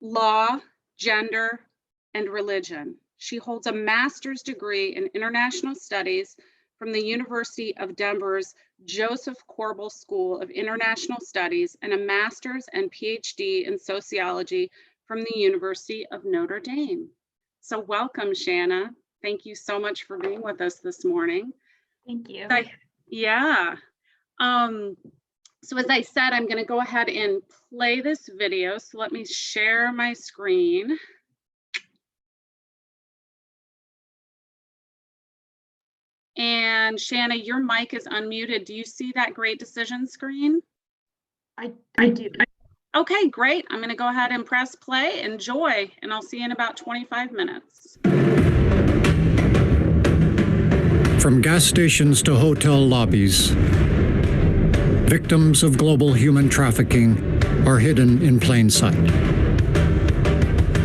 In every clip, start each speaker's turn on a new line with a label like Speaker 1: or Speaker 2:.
Speaker 1: law, gender, and religion. She holds a master's degree in international studies from the University of Denver's Joseph Corbel School of International Studies and a master's and PhD in sociology from the University of Notre Dame. So welcome, Shanna. Thank you so much for being with us this morning.
Speaker 2: Thank you.
Speaker 1: So as I said, I'm going to go ahead and play this video. So let me share my screen. And Shanna, your mic is unmuted. Do you see that Great Decision screen?
Speaker 2: I do.
Speaker 1: Okay, great. I'm going to go ahead and press play. Enjoy, and I'll see you in about 25 minutes.
Speaker 3: From gas stations to hotel lobbies, victims of global human trafficking are hidden in plain sight.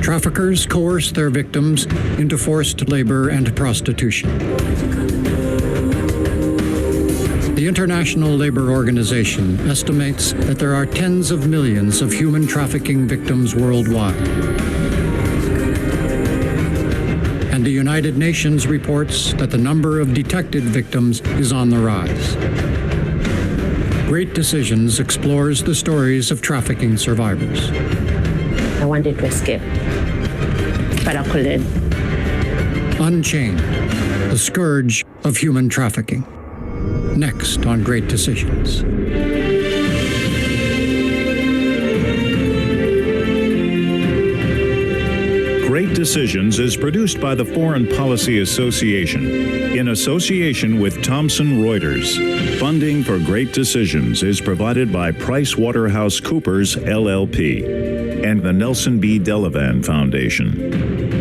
Speaker 3: Traffickers coerce their victims into forced labor and prostitution. The International Labor Organization estimates that there are tens of millions of human trafficking victims worldwide. And the United Nations reports that the number of detected victims is on the rise. Great Decisions explores the stories of trafficking survivors.
Speaker 4: I wanted to escape, but I couldn't.
Speaker 3: Unchained, the scourge of human trafficking. Next on Great Decisions.
Speaker 5: Great Decisions is produced by the Foreign Policy Association in association with Thomson Reuters. Funding for Great Decisions is provided by PricewaterhouseCoopers LLP and the Nelson B. Delavan Foundation.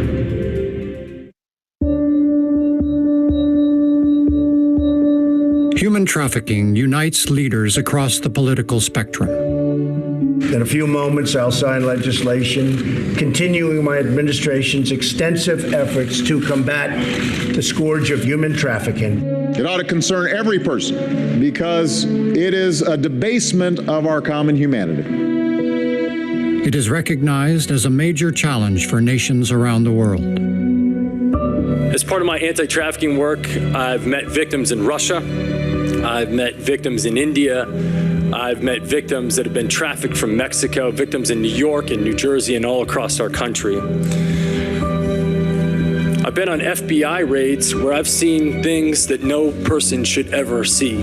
Speaker 3: Human trafficking unites leaders across the political spectrum.
Speaker 6: In a few moments, I'll sign legislation continuing my administration's extensive efforts to combat the scourge of human trafficking.
Speaker 7: It ought to concern every person because it is a debasement of our common humanity.
Speaker 3: It is recognized as a major challenge for nations around the world.
Speaker 8: As part of my anti-trafficking work, I've met victims in Russia. I've met victims in India. I've met victims that have been trafficked from Mexico, victims in New York and New Jersey and all across our country. I've been on FBI raids where I've seen things that no person should ever see.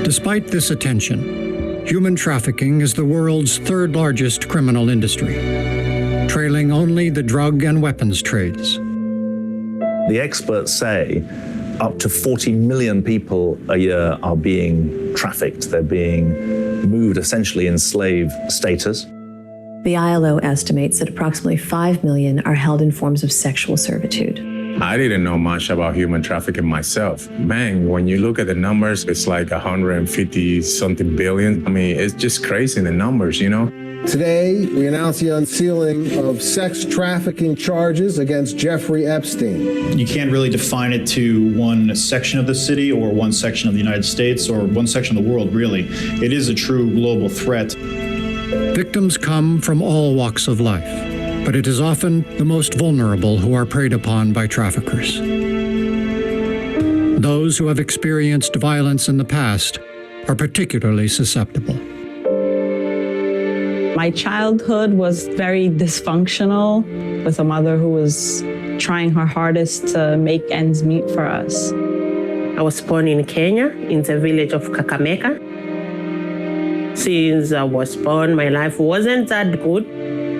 Speaker 3: Despite this attention, human trafficking is the world's third largest criminal industry, trailing only the drug and weapons trades.
Speaker 9: The experts say up to 40 million people a year are being trafficked. They're being moved essentially in slave status.
Speaker 10: The ILO estimates that approximately 5 million are held in forms of sexual servitude.
Speaker 11: I didn't know much about human trafficking myself. Man, when you look at the numbers, it's like 150-something billion. I mean, it's just crazy, the numbers, you know?
Speaker 12: Today, we announce the unsealing of sex trafficking charges against Jeffrey Epstein.
Speaker 13: You can't really define it to one section of the city or one section of the United States or one section of the world, really. It is a true global threat.
Speaker 3: Victims come from all walks of life, but it is often the most vulnerable who are preyed upon by traffickers. Those who have experienced violence in the past are particularly susceptible.
Speaker 14: My childhood was very dysfunctional, with a mother who was trying her hardest to make ends meet for us.
Speaker 4: I was born in Kenya, in the village of Kakamega. Since I was born, my life wasn't that good.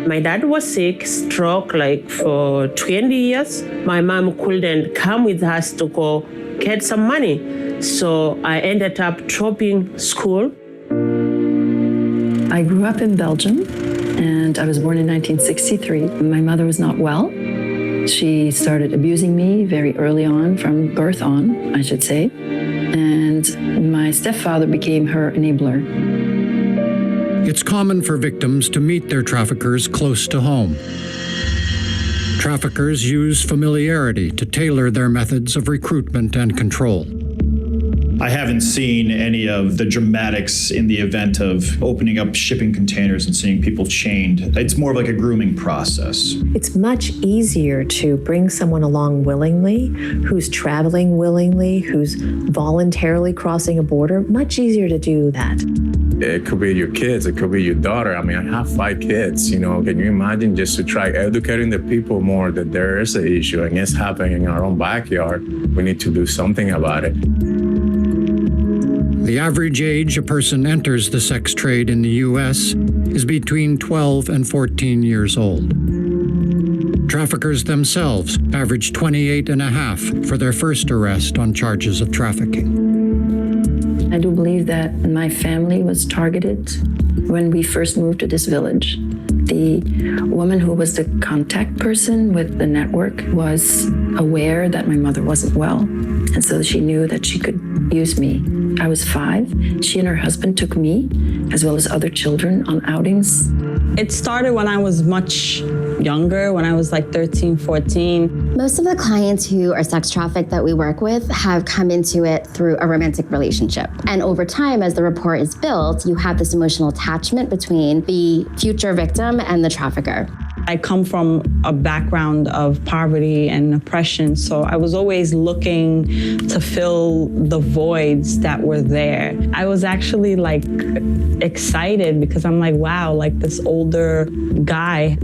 Speaker 4: My dad was sick, stroke like for 20 years. My mom couldn't come with us to go get some money. So I ended up dropping school.
Speaker 10: I grew up in Belgium, and I was born in 1963. My mother was not well. She started abusing me very early on, from birth on, I should say. And my stepfather became her enabler.
Speaker 3: It's common for victims to meet their traffickers close to home. Traffickers use familiarity to tailor their methods of recruitment and control.
Speaker 13: I haven't seen any of the dramatics in the event of opening up shipping containers and seeing people chained. It's more of like a grooming process.
Speaker 15: It's much easier to bring someone along willingly, who's traveling willingly, who's voluntarily crossing a border. Much easier to do that.
Speaker 11: It could be your kids, it could be your daughter. I mean, I have 5 kids, you know. Can you imagine just to try educating the people more that there is an issue and it's happening in our own backyard? We need to do something about it.
Speaker 3: The average age a person enters the sex trade in the U.S. is between 12 and 14 years old. Traffickers themselves average 28 and a half for their first arrest on charges of trafficking.
Speaker 10: I do believe that my family was targeted when we first moved to this village. The woman who was the contact person with the network was aware that my mother wasn't well, and so she knew that she could use me. I was 5. She and her husband took me, as well as other children, on outings.
Speaker 14: It started when I was much younger, when I was like 13, 14.
Speaker 16: Most of the clients who are sex trafficked that we work with have come into it through a romantic relationship. And over time, as the rapport is built, you have this emotional attachment between the future victim and the trafficker.
Speaker 14: I come from a background of poverty and oppression, so I was always looking to fill the voids that were there. I was actually like excited because I'm like, wow, like this older guy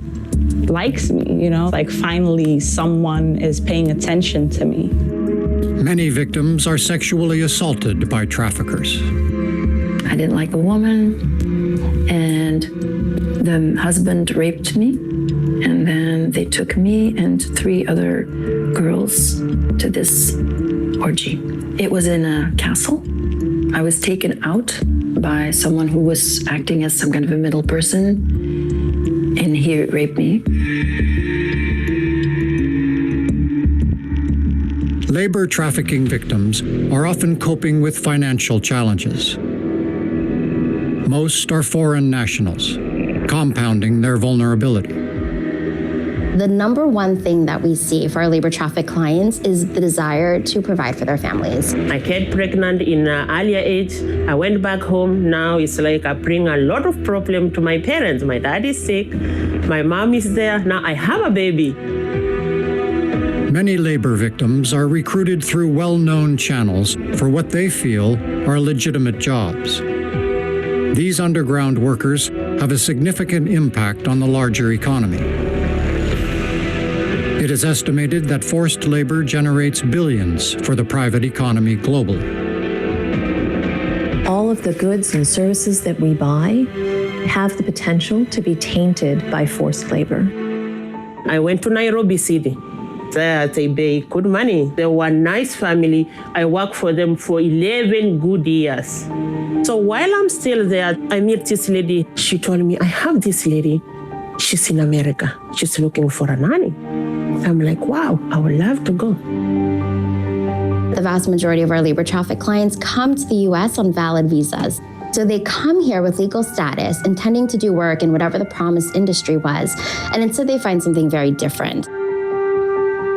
Speaker 14: likes me, you know, like finally someone is paying attention to me.
Speaker 3: Many victims are sexually assaulted by traffickers.
Speaker 10: I didn't like a woman, and the husband raped me. And then they took me and 3 other girls to this orgy. It was in a castle. I was taken out by someone who was acting as some kind of a middle person, and he raped me.
Speaker 3: Labor trafficking victims are often coping with financial challenges. Most are foreign nationals, compounding their vulnerability.
Speaker 16: The number one thing that we see for our labor traffic clients is the desire to provide for their families.
Speaker 4: I get pregnant in an earlier age. I went back home. Now it's like I bring a lot of problem to my parents. My dad is sick. My mom is there. Now I have a baby.
Speaker 3: Many labor victims are recruited through well-known channels for what they feel are legitimate jobs. These underground workers have a significant impact on the larger economy. It is estimated that forced labor generates billions for the private economy globally.
Speaker 15: All of the goods and services that we buy have the potential to be tainted by forced labor.
Speaker 4: I went to Nairobi City. There they pay good money. They were a nice family. I worked for them for 11 good years. So while I'm still there, I meet this lady. She told me, I have this lady. She's in America. She's looking for a nanny. I'm like, wow, I would love to go.
Speaker 16: The vast majority of our labor traffic clients come to the U.S. on valid visas. So they come here with legal status, intending to do work in whatever the promised industry was, and instead they find something very different.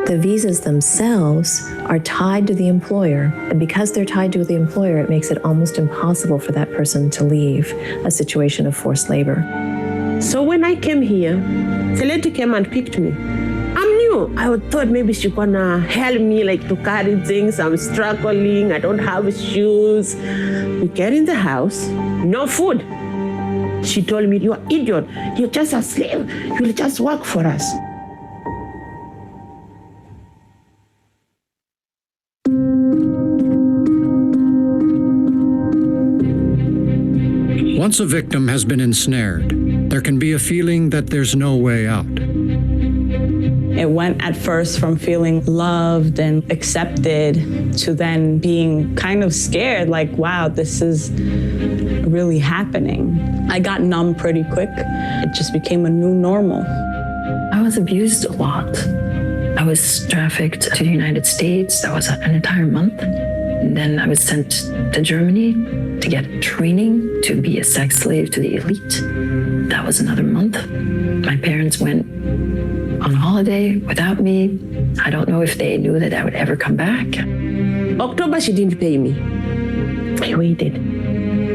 Speaker 15: The visas themselves are tied to the employer, and because they're tied to the employer, it makes it almost impossible for that person to leave a situation of forced labor.
Speaker 4: So when I came here, the lady came and picked me. I'm new. I thought maybe she's gonna help me like to carry things. I'm struggling. I don't have shoes. We get in the house, no food. She told me, you're an idiot. You're just a slave. You'll just work for us.
Speaker 3: Once a victim has been ensnared, there can be a feeling that there's no way out.
Speaker 14: It went at first from feeling loved and accepted to then being kind of scared, like, wow, this is really happening. I got numb pretty quick. It just became a new normal.
Speaker 10: I was abused a lot. I was trafficked to the United States. That was an entire month. And then I was sent to Germany to get training to be a sex slave to the elite. That was another month. My parents went on holiday without me. I don't know if they knew that I would ever come back.
Speaker 4: October, she didn't pay me. I waited.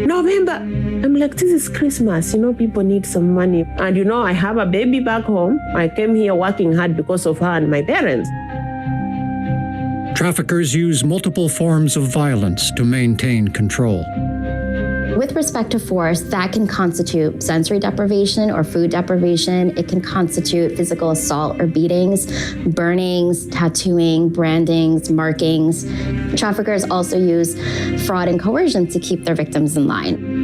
Speaker 4: November. I'm like, this is Christmas. People need some money. And I have a baby back home. I came here working hard because of her and my parents.
Speaker 3: Traffickers use multiple forms of violence to maintain control.
Speaker 16: With respect to force, that can constitute sensory deprivation or food deprivation. It can constitute physical assault or beatings, burnings, tattooing, brandings, markings. Traffickers also use fraud and coercion to keep their victims in line.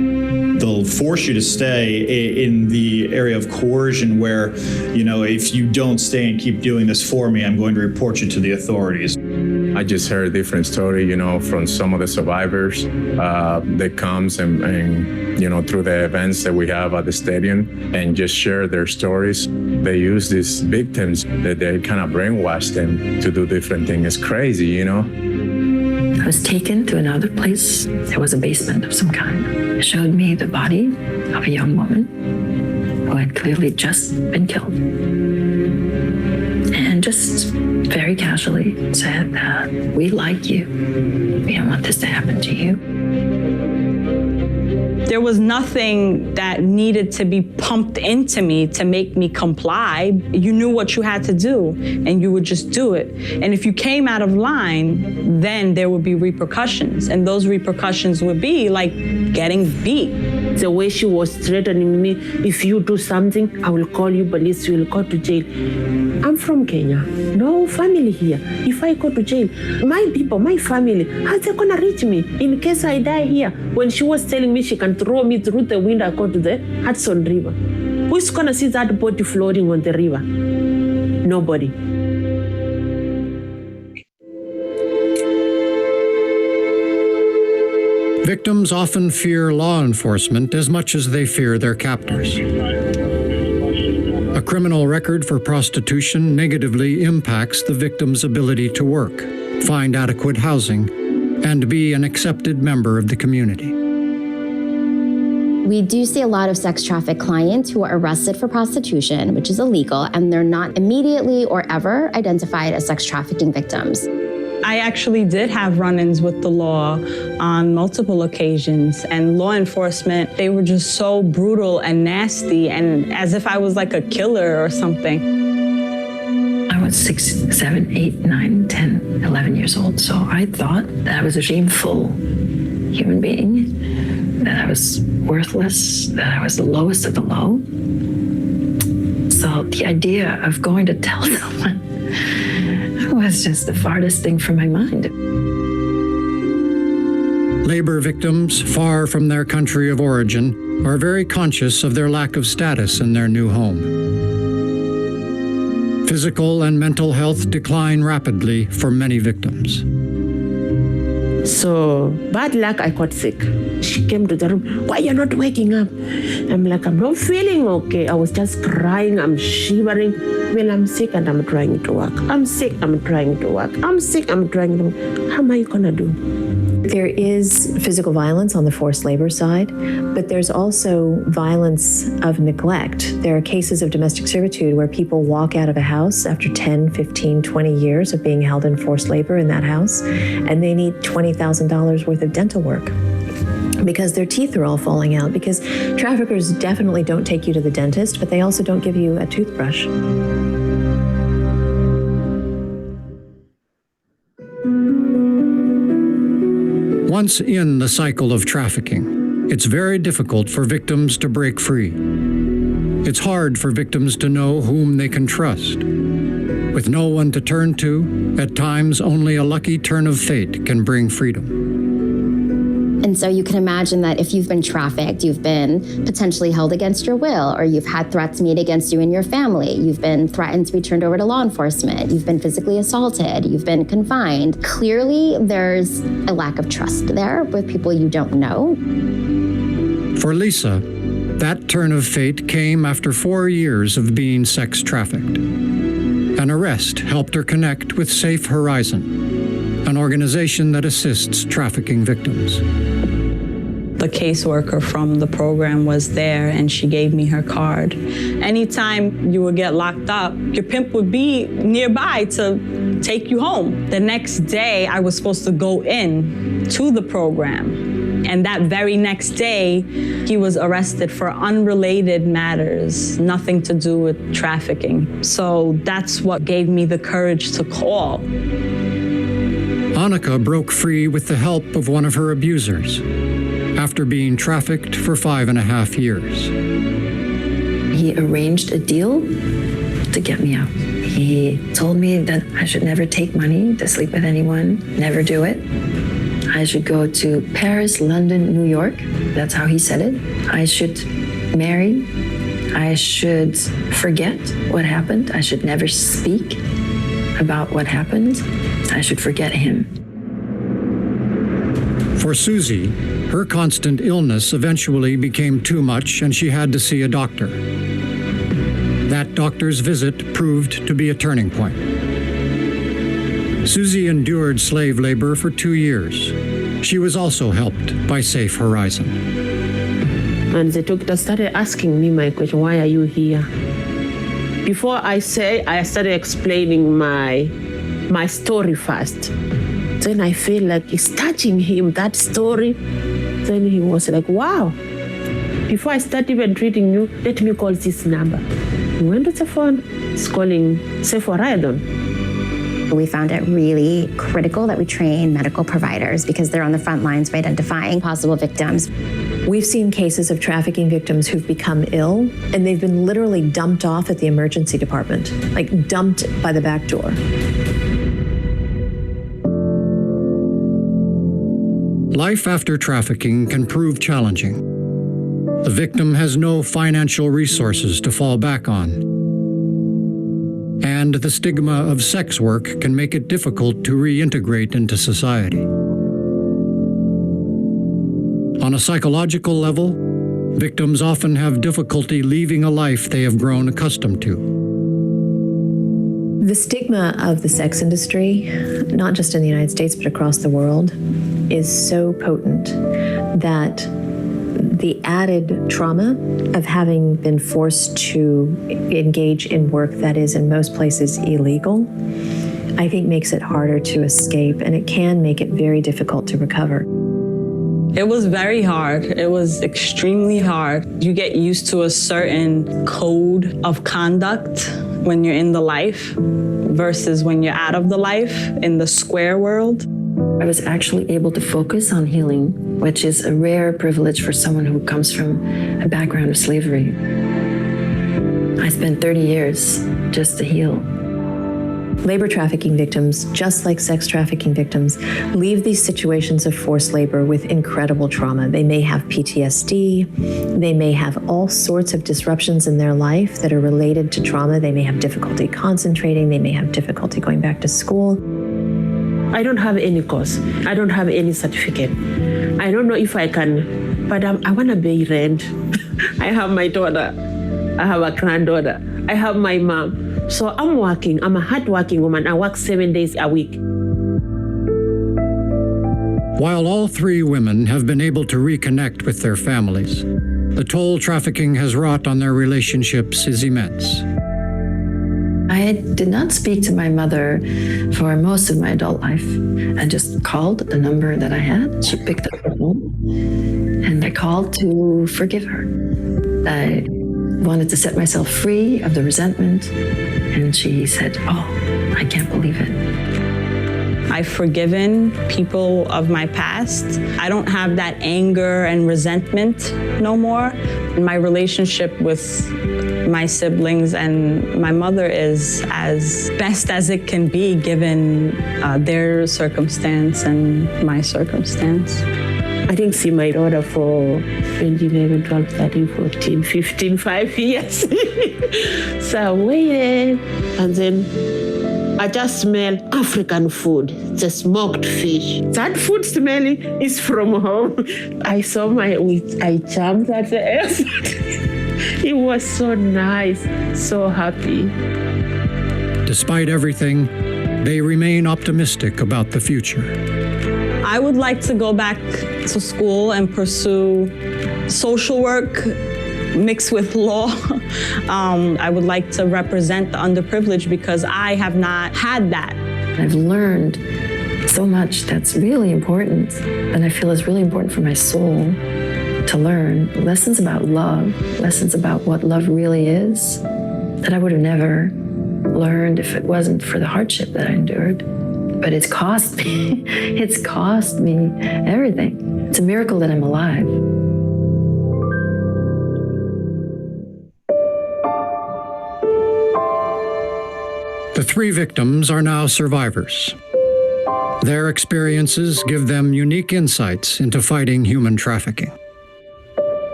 Speaker 13: They'll force you to stay in the area of coercion where, if you don't stay and keep doing this for me, I'm going to report you to the authorities.
Speaker 11: I just heard a different story, from some of the survivors that comes and through the events that we have at the stadium and just share their stories. They use these victims that they kind of brainwash them to do different things. It's crazy,
Speaker 10: I was taken to another place. There was a basement of some kind. It showed me the body of a young woman who had clearly just been killed. And just very casually said that we like you. We don't want this to happen to you.
Speaker 14: There was nothing that needed to be pumped into me to make me comply. You knew what you had to do, and you would just do it. And if you came out of line, then there would be repercussions. And those repercussions would be like getting beat.
Speaker 4: The way she was threatening me, if you do something, I will call you police, you will go to jail. I'm from Kenya. No family here. If I go to jail, my people, my family, how they gonna reach me in case I die here? When she was telling me she can throw me through the window, go to the Hudson River. Who's gonna see that body floating on the river? Nobody.
Speaker 3: Victims often fear law enforcement as much as they fear their captors. A criminal record for prostitution negatively impacts the victim's ability to work, find adequate housing, and be an accepted member of the community.
Speaker 16: We do see a lot of sex traffic clients who are arrested for prostitution, which is illegal, and they're not immediately or ever identified as sex trafficking victims.
Speaker 14: I actually did have run-ins with the law on multiple occasions, and law enforcement, they were just so brutal and nasty, and as if I was like a killer or something.
Speaker 10: I was 6, 7, 8, 9, 10, 11 years old, so I thought that I was a shameful human being, that I was worthless, that I was the lowest of the low. So the idea of going to tell someone was just the farthest thing from my mind.
Speaker 3: Labor victims, far from their country of origin, are very conscious of their lack of status in their new home. Physical and mental health decline rapidly for many victims.
Speaker 4: So, bad luck, I got sick. She came to the room, why you're not waking up? I'm like, I'm not feeling okay. I was just crying, I'm shivering. Well, I'm sick and I'm trying to work. I'm sick, I'm trying to work. I'm sick, I'm trying to work. How am I gonna do?
Speaker 15: There is physical violence on the forced labor side, but there's also violence of neglect. There are cases of domestic servitude where people walk out of a house after 10, 15, 20 years of being held in forced labor in that house, and they need $20,000 worth of dental work because their teeth are all falling out, because traffickers definitely don't take you to the dentist, but they also don't give you a toothbrush.
Speaker 3: Once in the cycle of trafficking, it's very difficult for victims to break free. It's hard for victims to know whom they can trust. With no one to turn to, at times only a lucky turn of fate can bring freedom.
Speaker 16: And so you can imagine that if you've been trafficked, you've been potentially held against your will, or you've had threats made against you and your family, you've been threatened to be turned over to law enforcement, you've been physically assaulted, you've been confined. Clearly, there's a lack of trust there with people you don't know.
Speaker 3: For Lisa, that turn of fate came after 4 years of being sex trafficked. An arrest helped her connect with Safe Horizon, an organization that assists trafficking victims.
Speaker 14: The caseworker from the program was there, and she gave me her card. Anytime you would get locked up, your pimp would be nearby to take you home. The next day, I was supposed to go in to the program. And that very next day, he was arrested for unrelated matters, nothing to do with trafficking. So that's what gave me the courage to call.
Speaker 3: Annika broke free with the help of one of her abusers after being trafficked for 5.5 years.
Speaker 10: He arranged a deal to get me out. He told me that I should never take money to sleep with anyone, never do it. I should go to Paris, London, New York. That's how he said it. I should marry. I should forget what happened. I should never speak about what happened. I should forget him.
Speaker 3: For Susie, her constant illness eventually became too much and she had to see a doctor. That doctor's visit proved to be a turning point. Susie endured slave labor for 2 years. She was also helped by Safe Horizon.
Speaker 4: And the doctor started asking me my question, why are you here? Before I say, I started explaining my story first. Then I feel like it's touching him, that story. Then he was like, wow. Before I start even treating you, let me call this number. He went to the phone, he's calling Safe Horizon.
Speaker 16: We found it really critical that we train medical providers because they're on the front lines for identifying possible victims.
Speaker 15: We've seen cases of trafficking victims who've become ill and they've been literally dumped off at the emergency department, like dumped by the back door.
Speaker 3: Life after trafficking can prove challenging. The victim has no financial resources to fall back on. And the stigma of sex work can make it difficult to reintegrate into society. On a psychological level, victims often have difficulty leaving a life they have grown accustomed to.
Speaker 15: The stigma of the sex industry, not just in the United States, but across the world, is so potent that the added trauma of having been forced to engage in work that is in most places illegal, I think makes it harder to escape, and it can make it very difficult to recover.
Speaker 14: It was very hard. It was extremely hard. You get used to a certain code of conduct when you're in the life versus when you're out of the life in the square world.
Speaker 10: I was actually able to focus on healing, which is a rare privilege for someone who comes from a background of slavery. I spent 30 years just to heal.
Speaker 15: Labor trafficking victims, just like sex trafficking victims, leave these situations of forced labor with incredible trauma. They may have PTSD. They may have all sorts of disruptions in their life that are related to trauma. They may have difficulty concentrating. They may have difficulty going back to school.
Speaker 4: I don't have any course. I don't have any certificate. I don't know if I can, but I want to pay rent. I have my daughter. I have a granddaughter. I have my mom. So I'm working. I'm a hardworking woman. I work 7 days a week.
Speaker 3: While all 3 women have been able to reconnect with their families, the toll trafficking has wrought on their relationships is immense.
Speaker 10: I did not speak to my mother for most of my adult life. I just called the number that I had. She picked up the phone, and I called to forgive her. I wanted to set myself free of the resentment, and she said, "Oh, I can't believe it."
Speaker 14: I've forgiven people of my past. I don't have that anger and resentment no more. My relationship with my siblings and my mother is as best as it can be given their circumstance and my circumstance.
Speaker 4: I didn't see my daughter for 2011, 12, 13, 14, 15, 5 years. So I waited, and then I just smelled African food, the smoked fish. That food smelling is from home. I saw I jumped at the airport. It was so nice, so happy.
Speaker 3: Despite everything, they remain optimistic about the future.
Speaker 14: I would like to go back to school and pursue social work mixed with law. I would like to represent the underprivileged because I have not had that.
Speaker 10: I've learned so much that's really important, and I feel is really important for my soul to learn. Lessons about love, lessons about what love really is, that I would have never learned if it wasn't for the hardship that I endured. But it's cost me, it's cost me everything. It's a miracle that I'm alive.
Speaker 3: The three victims are now survivors. Their experiences give them unique insights into fighting human trafficking.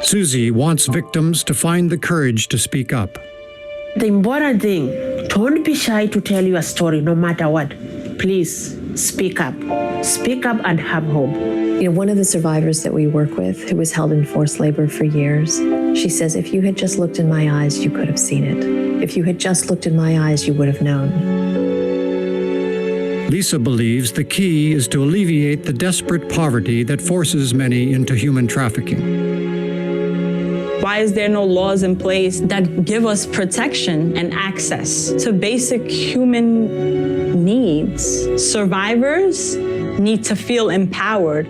Speaker 3: Susie wants victims to find the courage to speak up.
Speaker 4: The important thing, don't be shy to tell your story no matter what. Please speak up. Speak up and have hope.
Speaker 15: You know, one of the survivors that we work with, who was held in forced labor for years, she says, if you had just looked in my eyes, you could have seen it. If you had just looked in my eyes, you would have known.
Speaker 3: Lisa believes the key is to alleviate the desperate poverty that forces many into human trafficking.
Speaker 14: Why is there no laws in place that give us protection and access to basic human needs? Survivors need to feel empowered.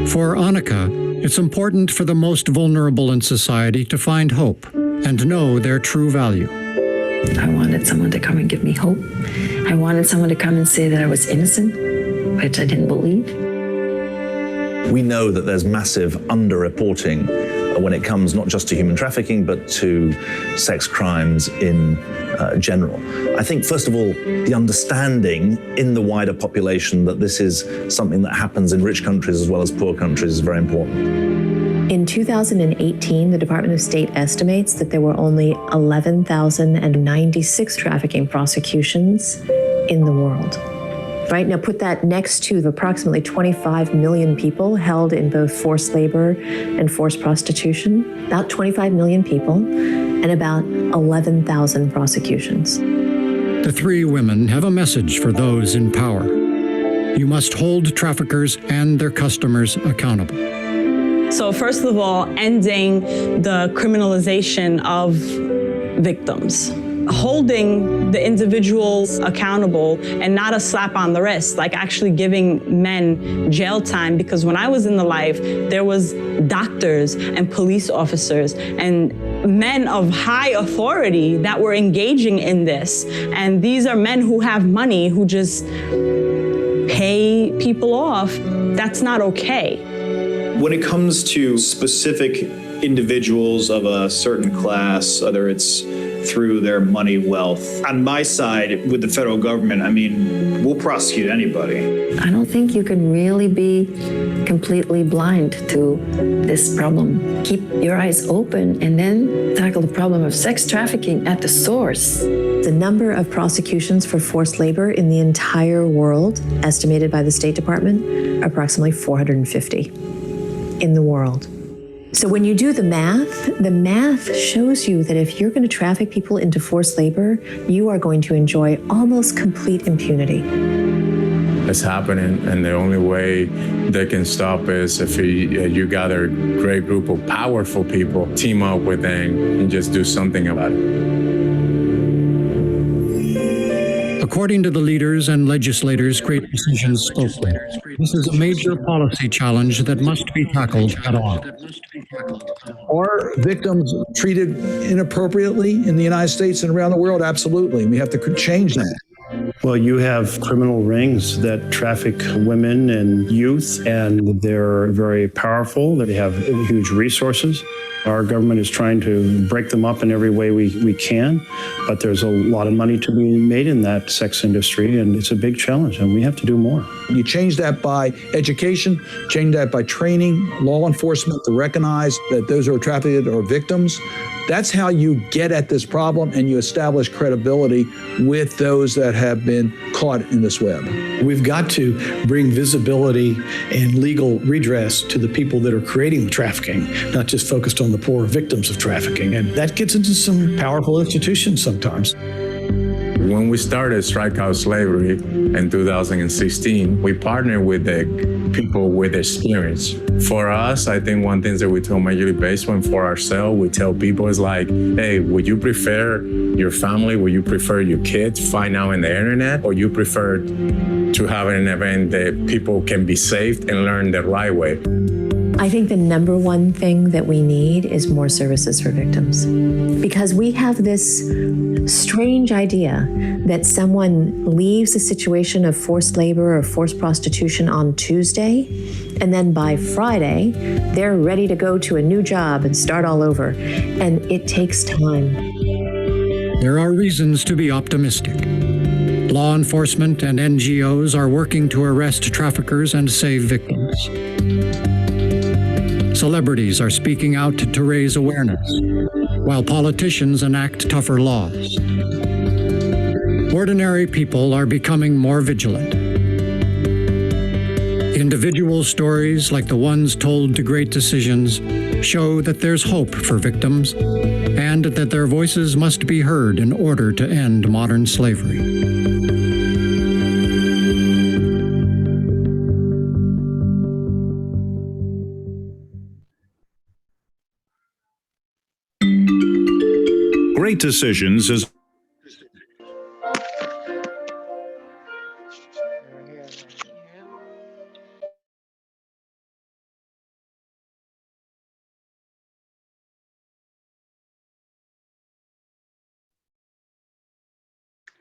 Speaker 3: For Annika, it's important for the most vulnerable in society to find hope and know their true value.
Speaker 10: I wanted someone to come and give me hope. I wanted someone to come and say that I was innocent, which I didn't believe.
Speaker 9: We know that there's massive underreporting when it comes not just to human trafficking, but to sex crimes in general. I think, first of all, the understanding in the wider population that this is something that happens in rich countries as well as poor countries is very important.
Speaker 15: In 2018, the Department of State estimates that there were only 11,096 trafficking prosecutions in the world. Right, now put that next to the approximately 25 million people held in both forced labor and forced prostitution. About 25 million people and about 11,000 prosecutions.
Speaker 3: The three women have a message for those in power. You must hold traffickers and their customers accountable.
Speaker 14: So first of all, ending the criminalization of victims. Holding the individuals accountable and not a slap on the wrist, like actually giving men jail time. Because when I was in the life, there was doctors and police officers and men of high authority that were engaging in this. And these are men who have money, who just pay people off. That's not okay.
Speaker 13: When it comes to specific individuals of a certain class, whether it's through their money, wealth, on my side with the federal government, I mean, we'll prosecute anybody.
Speaker 10: I don't think you can really be completely blind to this problem. Keep your eyes open and then tackle the problem of sex trafficking at the source.
Speaker 15: The number of prosecutions for forced labor in the entire world, estimated by the State Department, are approximately 450 in the world. So when you do the math shows you that if you're going to traffic people into forced labor, you are going to enjoy almost complete impunity.
Speaker 11: It's happening, and the only way they can stop is if you gather a great group of powerful people, team up with them, and just do something about it.
Speaker 3: According to the leaders and legislators Great Decisions spokesman, this is a major policy challenge that must be tackled head on.
Speaker 17: Are victims treated inappropriately in the United States and around the world? Absolutely. We have to change that.
Speaker 6: Well, you have criminal rings that traffic women and youth, and they're very powerful. They have huge resources. Our government is trying to break them up in every way we can, but there's a lot of money to be made in that sex industry, and it's a big challenge, and we have to do more.
Speaker 17: You change that by education, change that by training law enforcement to recognize that those who are trafficked are victims. That's how you get at this problem, and you establish credibility with those that have been caught in this web.
Speaker 18: We've got to bring visibility and legal redress to the people that are creating trafficking, not just focused on the poor victims of trafficking. And that gets into some powerful institutions sometimes.
Speaker 11: When we started Strike Out Slavery in 2016, we partnered with the people with experience. For us, I think one thing that we tell majorly based on for ourselves, we tell people is like, hey, would you prefer your family, would you prefer your kids find out on the internet, or you prefer to have an event that people can be saved and learn the right way?
Speaker 15: I think the number one thing that we need is more services for victims, because we have this strange idea that someone leaves a situation of forced labor or forced prostitution on Tuesday, and then by Friday, they're ready to go to a new job and start all over. And it takes time.
Speaker 3: There are reasons to be optimistic. Law enforcement and NGOs are working to arrest traffickers and save victims. Celebrities are speaking out to raise awareness, while politicians enact tougher laws. Ordinary people are becoming more vigilant. Individual stories like the ones told to Great Decisions show that there's hope for victims and that their voices must be heard in order to end modern slavery.
Speaker 5: Great Decisions is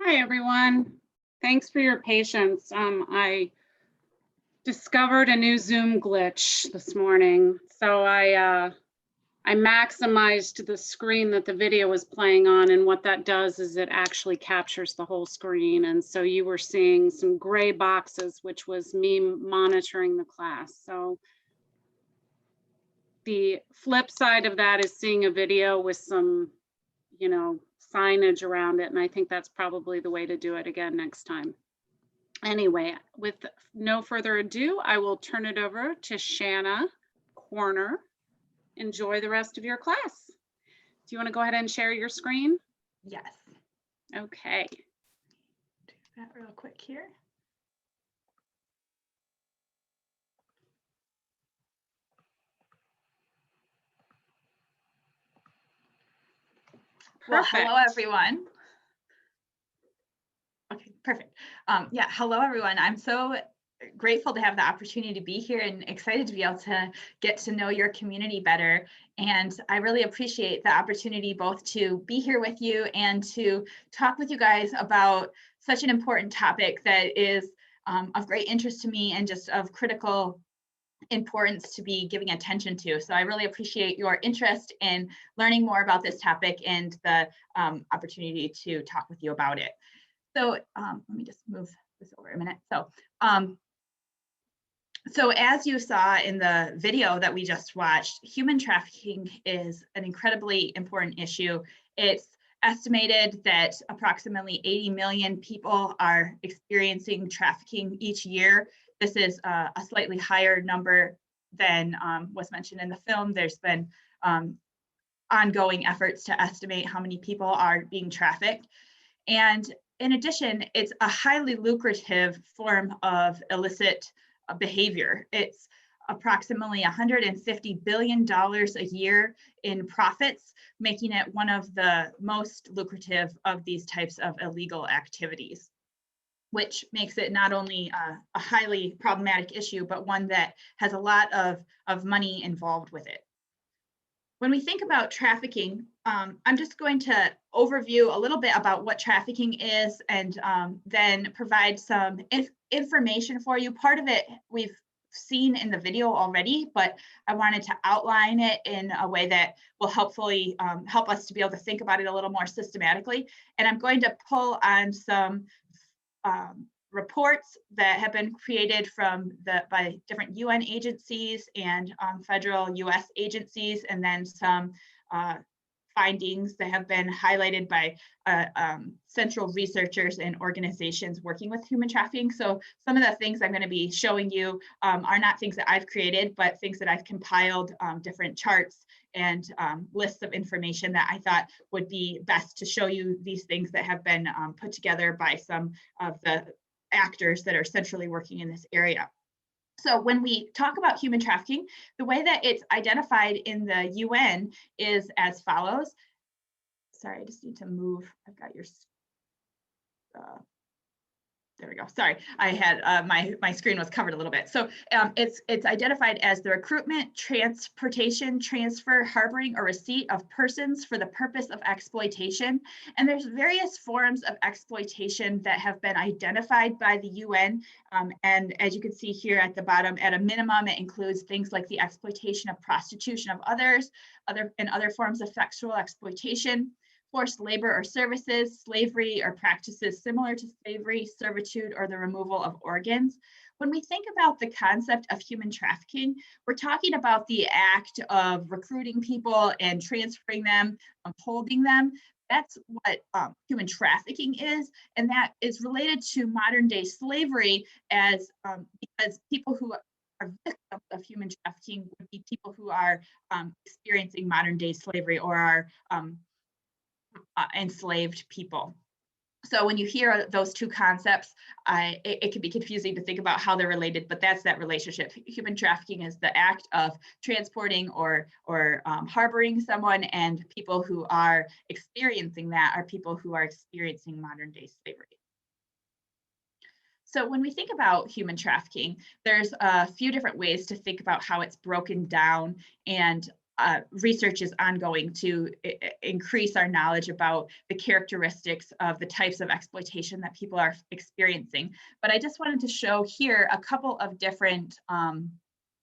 Speaker 1: Hi, everyone. Thanks for your patience. I discovered a new Zoom glitch this morning, so I maximized the screen that the video was playing on, and what that does is it actually captures the whole screen. And so you were seeing some gray boxes, which was me monitoring the class. So the flip side of that is seeing a video with some, signage around it. And I think that's probably the way to do it again next time. Anyway, with no further ado, I will turn it over to Shanna Corner. Enjoy the rest of your class. Do you want to go ahead and share your screen?
Speaker 2: Yes.
Speaker 1: Okay.
Speaker 2: Do that real quick here. Well, hello, everyone. Okay, perfect. Yeah, hello, everyone. I'm so grateful to have the opportunity to be here and excited to be able to get to know your community better. And I really appreciate the opportunity both to be here with you and to talk with you guys about such an important topic that is of great interest to me and just of critical importance to be giving attention to. So I really appreciate your interest in learning more about this topic and the opportunity to talk with you about it. So let me just move this over a minute. So as you saw in the video that we just watched, human trafficking is an incredibly important issue. It's estimated that approximately 80 million people are experiencing trafficking each year. This is a slightly higher number than was mentioned in the film. There's been ongoing efforts to estimate how many people are being trafficked. And in addition, it's a highly lucrative form of illicit behavior. It's approximately $150 billion a year in profits, making it one of the most lucrative of these types of illegal activities, which makes it not only a highly problematic issue, but one that has a lot of money involved with it. When we think about trafficking, I'm just going to overview a little bit about what trafficking is and then provide some information for you. Part of it we've seen in the video already, but I wanted to outline it in a way that will hopefully help us to be able to think about it a little more systematically. And I'm going to pull on some reports that have been created by different UN agencies and federal US agencies, and then some findings that have been highlighted by central researchers and organizations working with human trafficking. So some of the things I'm going to be showing you are not things that I've created, but things that I've compiled, different charts and lists of information that I thought would be best to show you these things that have been put together by some of the actors that are centrally working in this area. So when we talk about human trafficking, the way that it's identified in the UN is as follows. Sorry, I just need to move. I've got your, there we go. Sorry, I had my screen was covered a little bit. So it's identified as the recruitment, transportation, transfer, harboring, or receipt of persons for the purpose of exploitation. And there's various forms of exploitation that have been identified by the UN. And as you can see here at the bottom, at a minimum, it includes things like the exploitation of prostitution of others, other forms of sexual exploitation, forced labor or services, slavery or practices similar to slavery, servitude, or the removal of organs. When we think about the concept of human trafficking, we're talking about the act of recruiting people and transferring them, holding them. That's what human trafficking is, and that is related to modern day slavery as because people who are victims of human trafficking would be people who are experiencing modern day slavery or are enslaved people. So when you hear those two concepts, it can be confusing to think about how they're related, but that's that relationship. Human trafficking is the act of transporting or harboring someone, and people who are experiencing that are people who are experiencing modern day slavery. So when we think about human trafficking, there's a few different ways to think about how it's broken down, and research is ongoing to increase our knowledge about the characteristics of the types of exploitation that people are experiencing. But I just wanted to show here a couple of different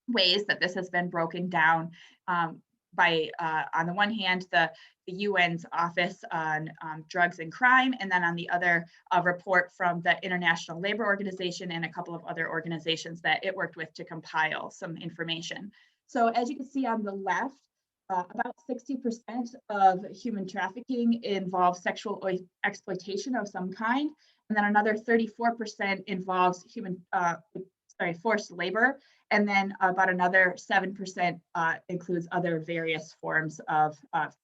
Speaker 2: ways that this has been broken down by, on the one hand, the UN's Office on Drugs and Crime, and then on the other, a report from the International Labor Organization and a couple of other organizations that it worked with to compile some information. So as you can see on the left, about 60% of human trafficking involves sexual exploitation of some kind, and then another 34% involves forced labor, and then about another 7% includes other various forms of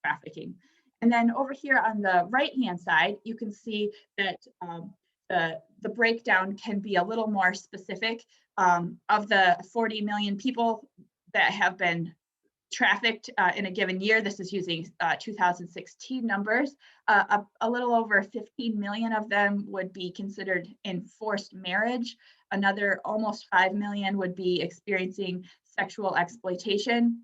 Speaker 2: trafficking. And then over here on the right-hand side, you can see that the breakdown can be a little more specific. Of the 40 million people that have been trafficked in a given year, this is using 2016 numbers, a little over 15 million of them would be considered in forced marriage. Another almost 5 million would be experiencing sexual exploitation.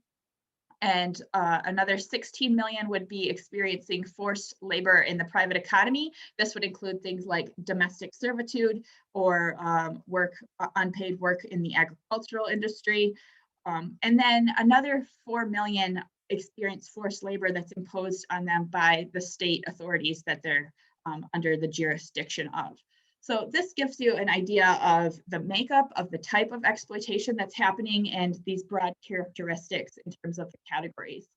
Speaker 2: And another 16 million would be experiencing forced labor in the private economy. This would include things like domestic servitude or unpaid work in the agricultural industry. And then another 4 million experience forced labor that's imposed on them by the state authorities that they're under the jurisdiction of. So this gives you an idea of the makeup of the type of exploitation that's happening and these broad characteristics in terms of the categories.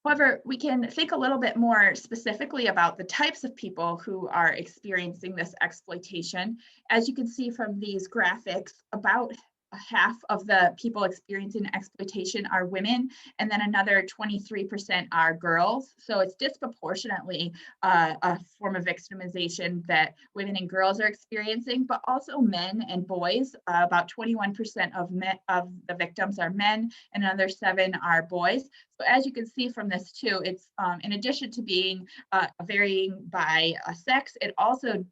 Speaker 2: However, we can think a little bit more specifically about the types of people who are experiencing this exploitation. As you can see from these graphics, about half of the people experiencing exploitation are women, and then another 23% are girls. So it's disproportionately a form of victimization that women and girls are experiencing, but also men and boys. About 21% of the victims are men, and another 7 are boys. So as you can see from this too, it's in addition to being varying by sex, it also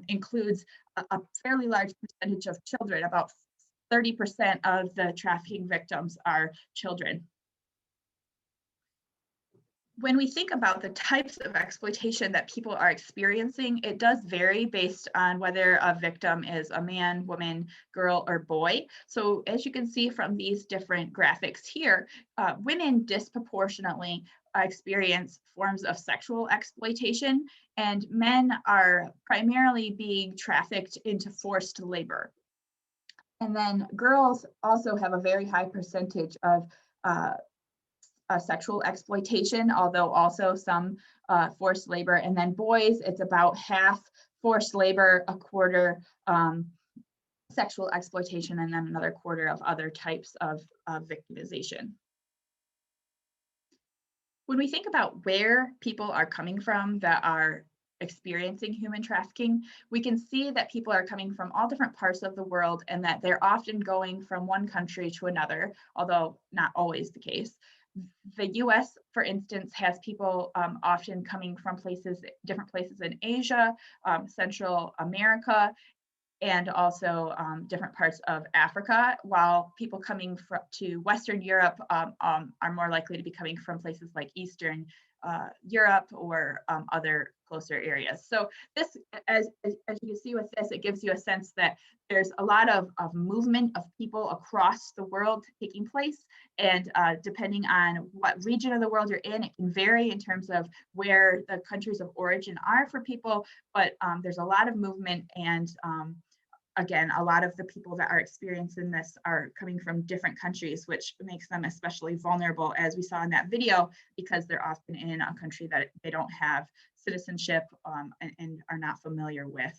Speaker 2: includes a fairly large percentage of children. About 30% of the trafficking victims are children. When we think about the types of exploitation that people are experiencing, it does vary based on whether a victim is a man, woman, girl, or boy. So as you can see from these different graphics here, women disproportionately experience forms of sexual exploitation, and men are primarily being trafficked into forced labor. And then girls also have a very high percentage of sexual exploitation, although also some forced labor. And then boys, it's about half forced labor, a quarter sexual exploitation, and then another quarter of other types of victimization. When we think about where people are coming from that are experiencing human trafficking, we can see that people are coming from all different parts of the world and that they're often going from one country to another, although not always the case. The US, for instance, has people often coming from different places in Asia, Central America, and also different parts of Africa, while people coming to Western Europe are more likely to be coming from places like Eastern Europe or other closer areas. So this, as you can see with this, it gives you a sense that there's a lot of movement of people across the world taking place. And depending on what region of the world you're in, it can vary in terms of where the countries of origin are for people, but there's a lot of movement, and again, a lot of the people that are experiencing this are coming from different countries, which makes them especially vulnerable, as we saw in that video, because they're often in a country that they don't have citizenship and are not familiar with.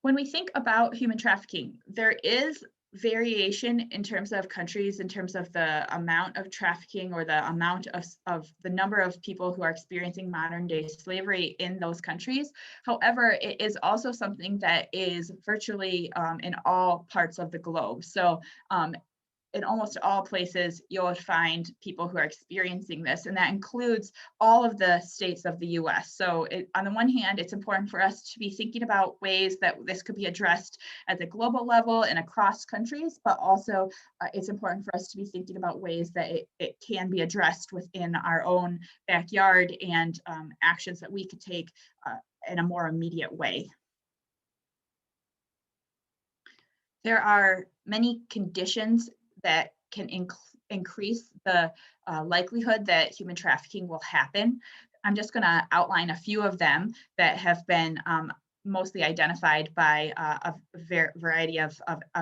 Speaker 2: When we think about human trafficking, there is variation in terms of countries, in terms of the amount of trafficking or the amount of the number of people who are experiencing modern day slavery in those countries. However, it is also something that is virtually in all parts of the globe. So in almost all places, you'll find people who are experiencing this, and that includes all of the states of the US. So on the one hand, it's important for us to be thinking about ways that this could be addressed at the global level and across countries, but also it's important for us to be thinking about ways that it can be addressed within our own backyard and actions that we could take in a more immediate way. There are many conditions that can increase the likelihood that human trafficking will happen. I'm just going to outline a few of them that have been mostly identified by a variety of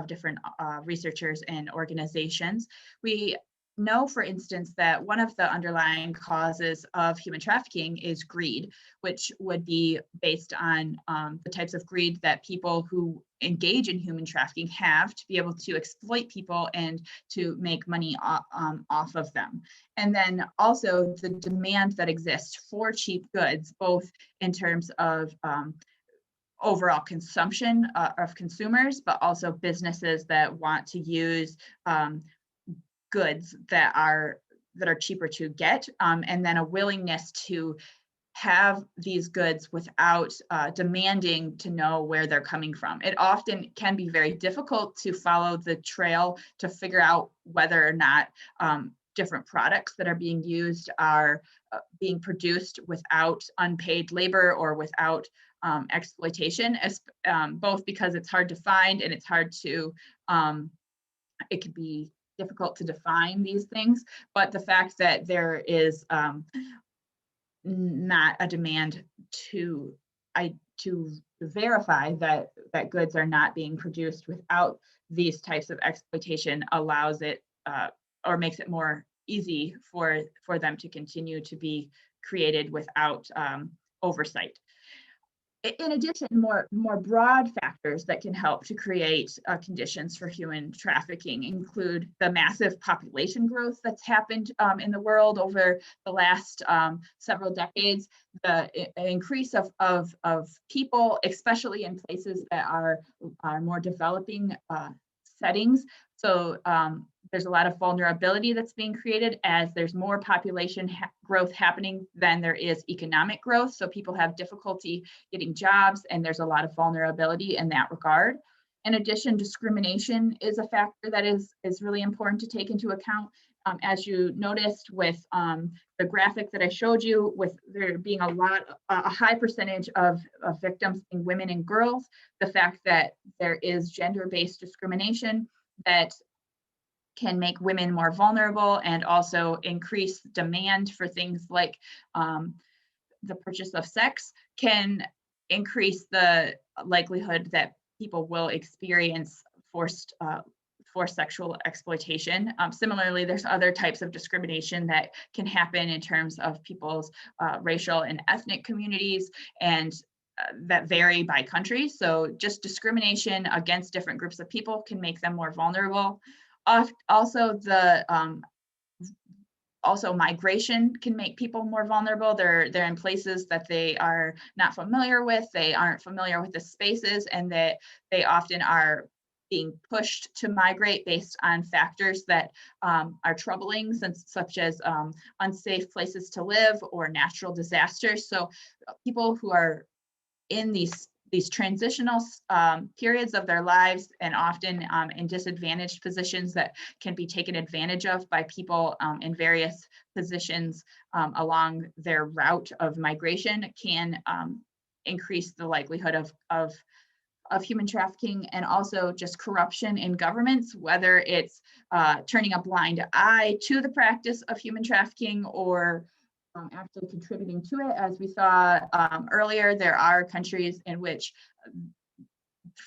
Speaker 2: different researchers and organizations. We know, for instance, that one of the underlying causes of human trafficking is greed, which would be based on the types of greed that people who engage in human trafficking have to be able to exploit people and to make money off of them. And then also the demand that exists for cheap goods, both in terms of overall consumption of consumers, but also businesses that want to use goods that are cheaper to get, and then a willingness to have these goods without demanding to know where they're coming from. It often can be very difficult to follow the trail to figure out whether or not different products that are being used are being produced without unpaid labor or without exploitation, both because it's hard to find and it's hard to, it could be difficult to define these things, but the fact that there is not a demand to verify that goods are not being produced without these types of exploitation allows it or makes it more easy for them to continue to be created without oversight. In addition, more broad factors that can help to create conditions for human trafficking include the massive population growth that's happened in the world over the last several decades, the increase of people, especially in places that are more developing settings. So there's a lot of vulnerability that's being created as there's more population growth happening than there is economic growth. So people have difficulty getting jobs, and there's a lot of vulnerability in that regard. In addition, discrimination is a factor that is really important to take into account. As you noticed with the graphic that I showed you, with there being a high percentage of victims being women and girls, the fact that there is gender-based discrimination that can make women more vulnerable and also increase demand for things like the purchase of sex can increase the likelihood that people will experience forced for sexual exploitation. Similarly, there's other types of discrimination that can happen in terms of people's racial and ethnic communities, and that vary by country. So just discrimination against different groups of people can make them more vulnerable. Also, migration can make people more vulnerable. They're in places that they are not familiar with. They aren't familiar with the spaces, and that they often are being pushed to migrate based on factors that are troubling, such as unsafe places to live or natural disasters. So people who are in these transitional periods of their lives, and often in disadvantaged positions that can be taken advantage of by people in various positions along their route of migration, can increase the likelihood of human trafficking. And also just corruption in governments, whether it's turning a blind eye to the practice of human trafficking or actually contributing to it. As we saw earlier, there are countries in which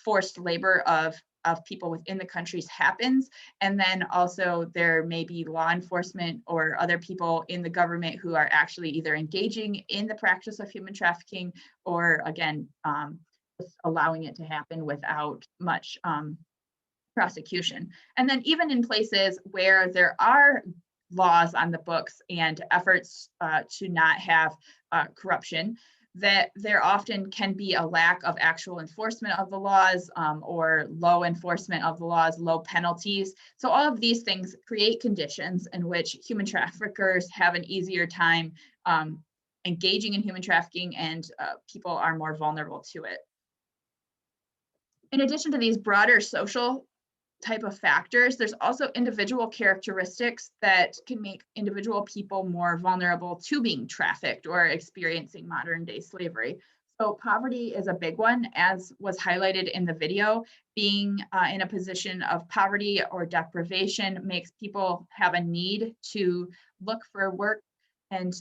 Speaker 2: forced labor of people within the countries happens. And then also there may be law enforcement or other people in the government who are actually either engaging in the practice of human trafficking, or again, just allowing it to happen without much prosecution. And then even in places where there are laws on the books and efforts to not have corruption, that there often can be a lack of actual enforcement of the laws, or low enforcement of the laws, low penalties. So all of these things create conditions in which human traffickers have an easier time engaging in human trafficking, and people are more vulnerable to it. In addition to these broader social type of factors, there's also individual characteristics that can make individual people more vulnerable to being trafficked or experiencing modern day slavery. So poverty is a big one, as was highlighted in the video. Being in a position of poverty or deprivation makes people have a need to look for work and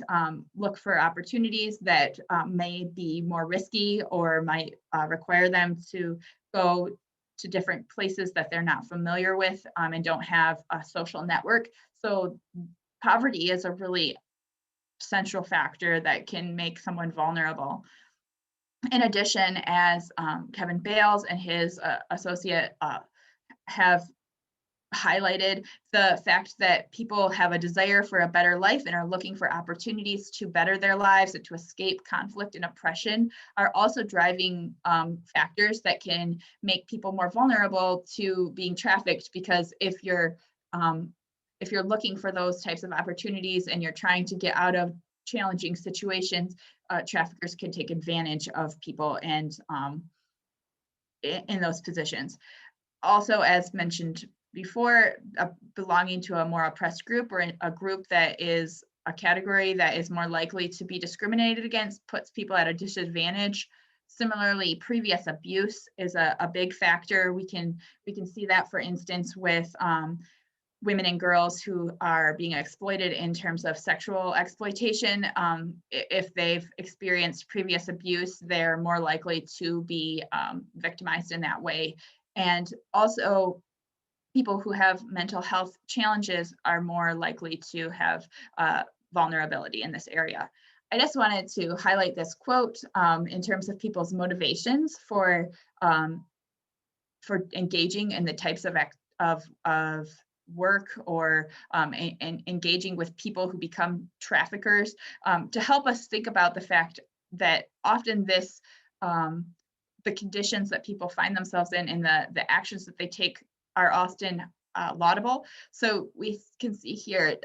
Speaker 2: look for opportunities that may be more risky or might require them to go to different places that they're not familiar with and don't have a social network. So poverty is a really central factor that can make someone vulnerable. In addition, as Kevin Bales and his associate have highlighted, the fact that people have a desire for a better life and are looking for opportunities to better their lives and to escape conflict and oppression are also driving factors that can make people more vulnerable to being trafficked. Because if you're looking for those types of opportunities and you're trying to get out of challenging situations, traffickers can take advantage of people and in those positions. Also, as mentioned before, belonging to a more oppressed group, or a group that is a category that is more likely to be discriminated against, puts people at a disadvantage. Similarly, previous abuse is a big factor. We can see that, for instance, with women and girls who are being exploited in terms of sexual exploitation. If they've experienced previous abuse, they're more likely to be victimized in that way. And also, people who have mental health challenges are more likely to have vulnerability in this area. I just wanted to highlight this quote in terms of people's motivations for engaging in the types of work or engaging with people who become traffickers, to help us think about the fact that often this the conditions that people find themselves in and the actions that they take are often laudable. So we can see here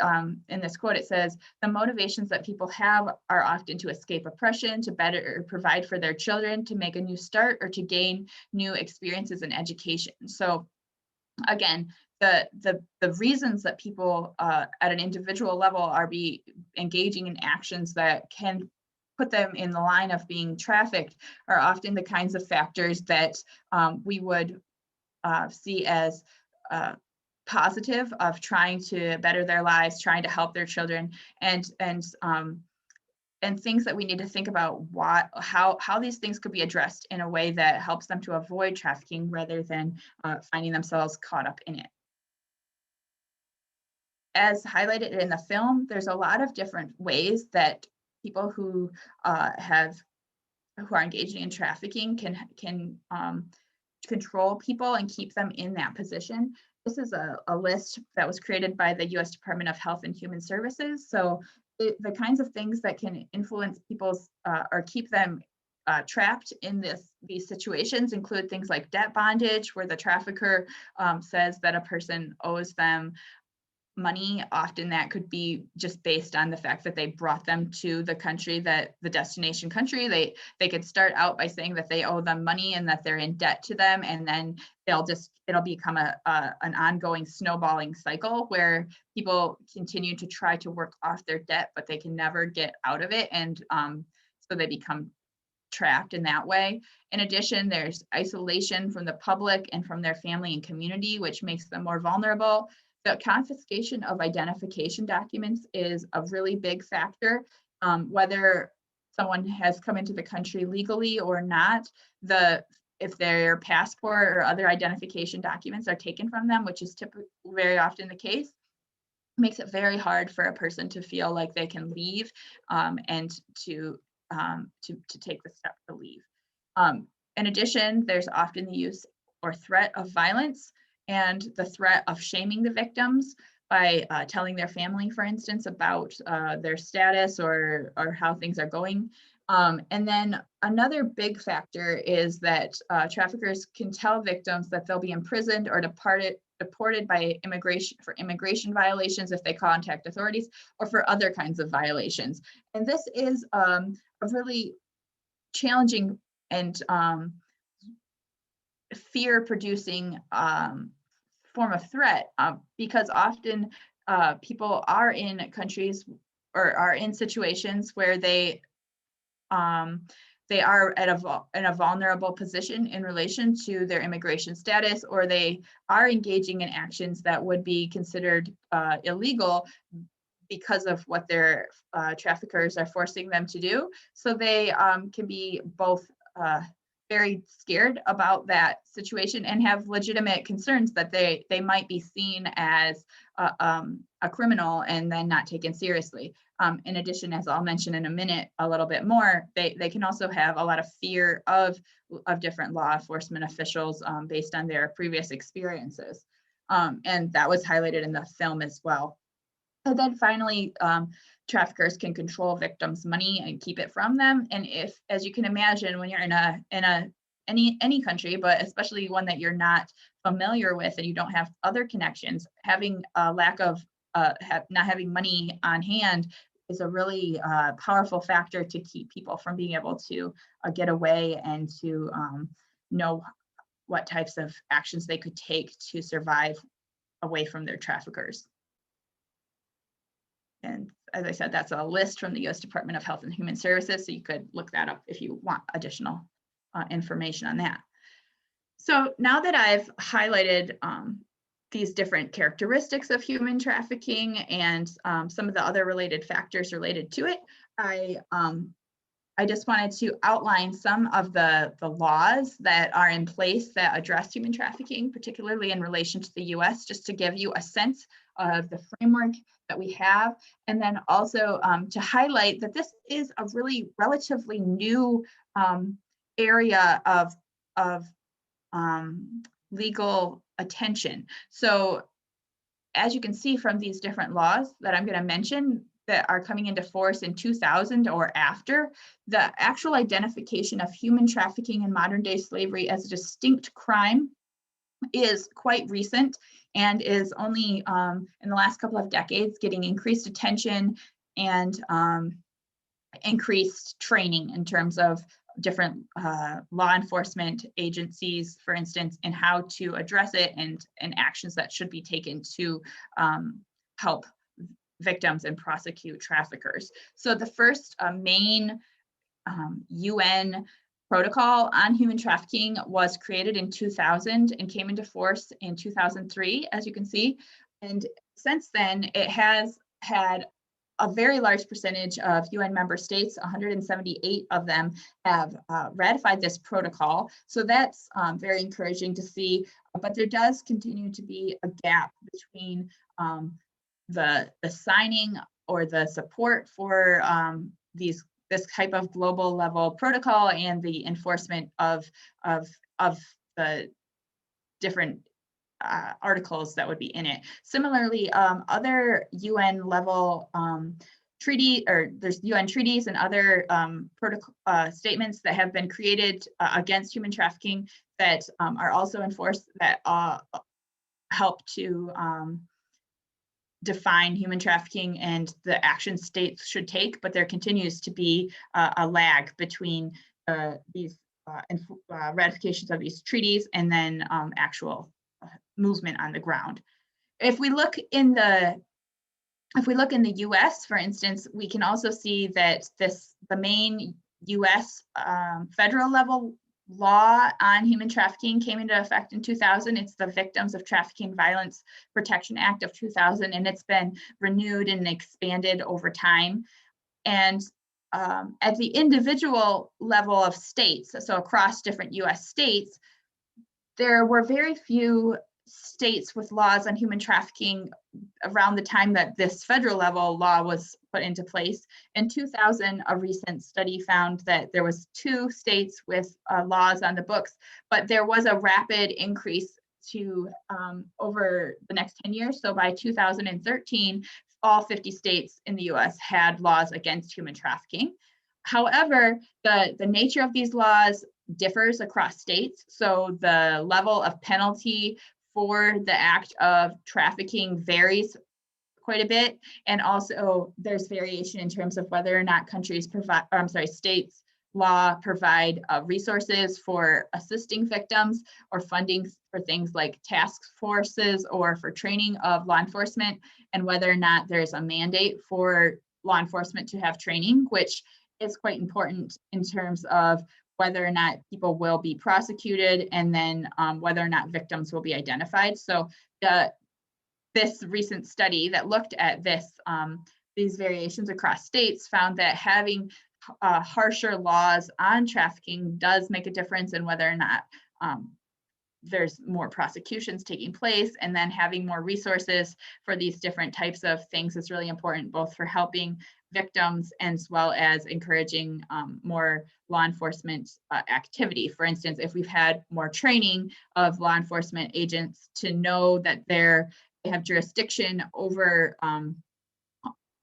Speaker 2: in this quote, it says, the motivations that people have are often to escape oppression, to better provide for their children, to make a new start, or to gain new experiences in education. So again, the reasons that people at an individual level are engaging in actions that can put them in the line of being trafficked are often the kinds of factors that we would see as positive, of trying to better their lives, trying to help their children, and things that we need to think about how these things could be addressed in a way that helps them to avoid trafficking rather than finding themselves caught up in it. as highlighted in the film, there's a lot of different ways that people who are engaging in trafficking can control people and keep them in that position. This is a list that was created by the U.S. Department of Health and Human Services. So the kinds of things that can influence people's or keep them trapped in these situations include things like debt bondage, where the trafficker says that a person owes them money. Often that could be just based on the fact that they brought them to the country, that the destination country. They could start out by saying that they owe them money and that they're in debt to them, and then it'll become an ongoing snowballing cycle where people continue to try to work off their debt, but they can never get out of it, and so they become trapped in that way. In addition, there's isolation from the public and from their family and community, which makes them more vulnerable. The confiscation of identification documents is a really big factor. Whether someone has come into the country legally or not, if their passport or other identification documents are taken from them, which is very often the case, makes it very hard for a person to feel like they can leave and to take the step to leave. In addition, there's often the use or threat of violence and the threat of shaming the victims by telling their family, for instance, about their status or how things are going. And then another big factor is that traffickers can tell victims that they'll be imprisoned or deported by immigration violations if they contact authorities, or for other kinds of violations. And this is a really challenging and fear-producing form of threat, because often people are in countries or are in situations where they are in a vulnerable position in relation to their immigration status, or they are engaging in actions that would be considered illegal because of what their traffickers are forcing them to do. So they can be both very scared about that situation and have legitimate concerns that they might be seen as a criminal and then not taken seriously. In addition, as I'll mention in a minute a little bit more, they can also have a lot of fear of different law enforcement officials based on their previous experiences. And that was highlighted in the film as well. And then finally, traffickers can control victims' money and keep it from them. And if, as you can imagine, when you're in any country, but especially one that you're not familiar with and you don't have other connections, having a lack of not having money on hand is a really powerful factor to keep people from being able to get away and to know what types of actions they could take to survive away from their traffickers. And as I said, that's a list from the U.S. Department of Health and Human Services, so you could look that up if you want additional information on that. So now that I've highlighted these different characteristics of human trafficking and some of the other related factors related to it, I just wanted to outline some of the laws that are in place that address human trafficking, particularly in relation to the US, just to give you a sense of the framework that we have. And then also to highlight that this is a really relatively new area of legal attention. So as you can see from these different laws that I'm going to mention that are coming into force in 2000 or after, the actual identification of human trafficking and modern day slavery as a distinct crime is quite recent and is only in the last couple of decades getting increased attention and increased training in terms of different law enforcement agencies, for instance, in how to address it and actions that should be taken to help victims and prosecute traffickers. So the first main UN protocol on human trafficking was created in 2000 and came into force in 2003, as you can see. And since then, it has had a very large percentage of UN member states, 178 of them have ratified this protocol. So that's very encouraging to see, but there does continue to be a gap between the signing or the support for this type of global level protocol and the enforcement of the different articles that would be in it. Similarly, other UN level there's UN treaties and other protocol statements that have been created against human trafficking that are also enforced, that help to define human trafficking and the action states should take, but there continues to be a lag between these ratifications of these treaties and then actual movement on the ground. If we look in the U.S., for instance, we can also see that the main U.S. Federal level law on human trafficking came into effect in 2000. It's the Victims of Trafficking Violence Protection Act of 2000, and it's been renewed and expanded over time. And at the individual level of states, so across different US states, there were very few states with laws on human trafficking around the time that this federal level law was put into place. In 2000, a recent study found that there was 2 states with laws on the books, but there was a rapid increase to over the next 10 years. So by 2013, all 50 states in the US had laws against human trafficking. However, the nature of these laws differs across states. So the level of penalty for the act of trafficking varies quite a bit. And also there's variation in terms of whether or not states law provide resources for assisting victims or funding for things like task forces or for training of law enforcement, and whether or not there's a mandate for law enforcement to have training, which is quite important in terms of whether or not people will be prosecuted, and then whether or not victims will be identified. So this recent study that looked at these variations across states found that having harsher laws on trafficking does make a difference in whether or not there's more prosecutions taking place, and then having more resources for these different types of things is really important, both for helping victims as well as encouraging more law enforcement activity. For instance, if we've had more training of law enforcement agents to know that they have jurisdiction over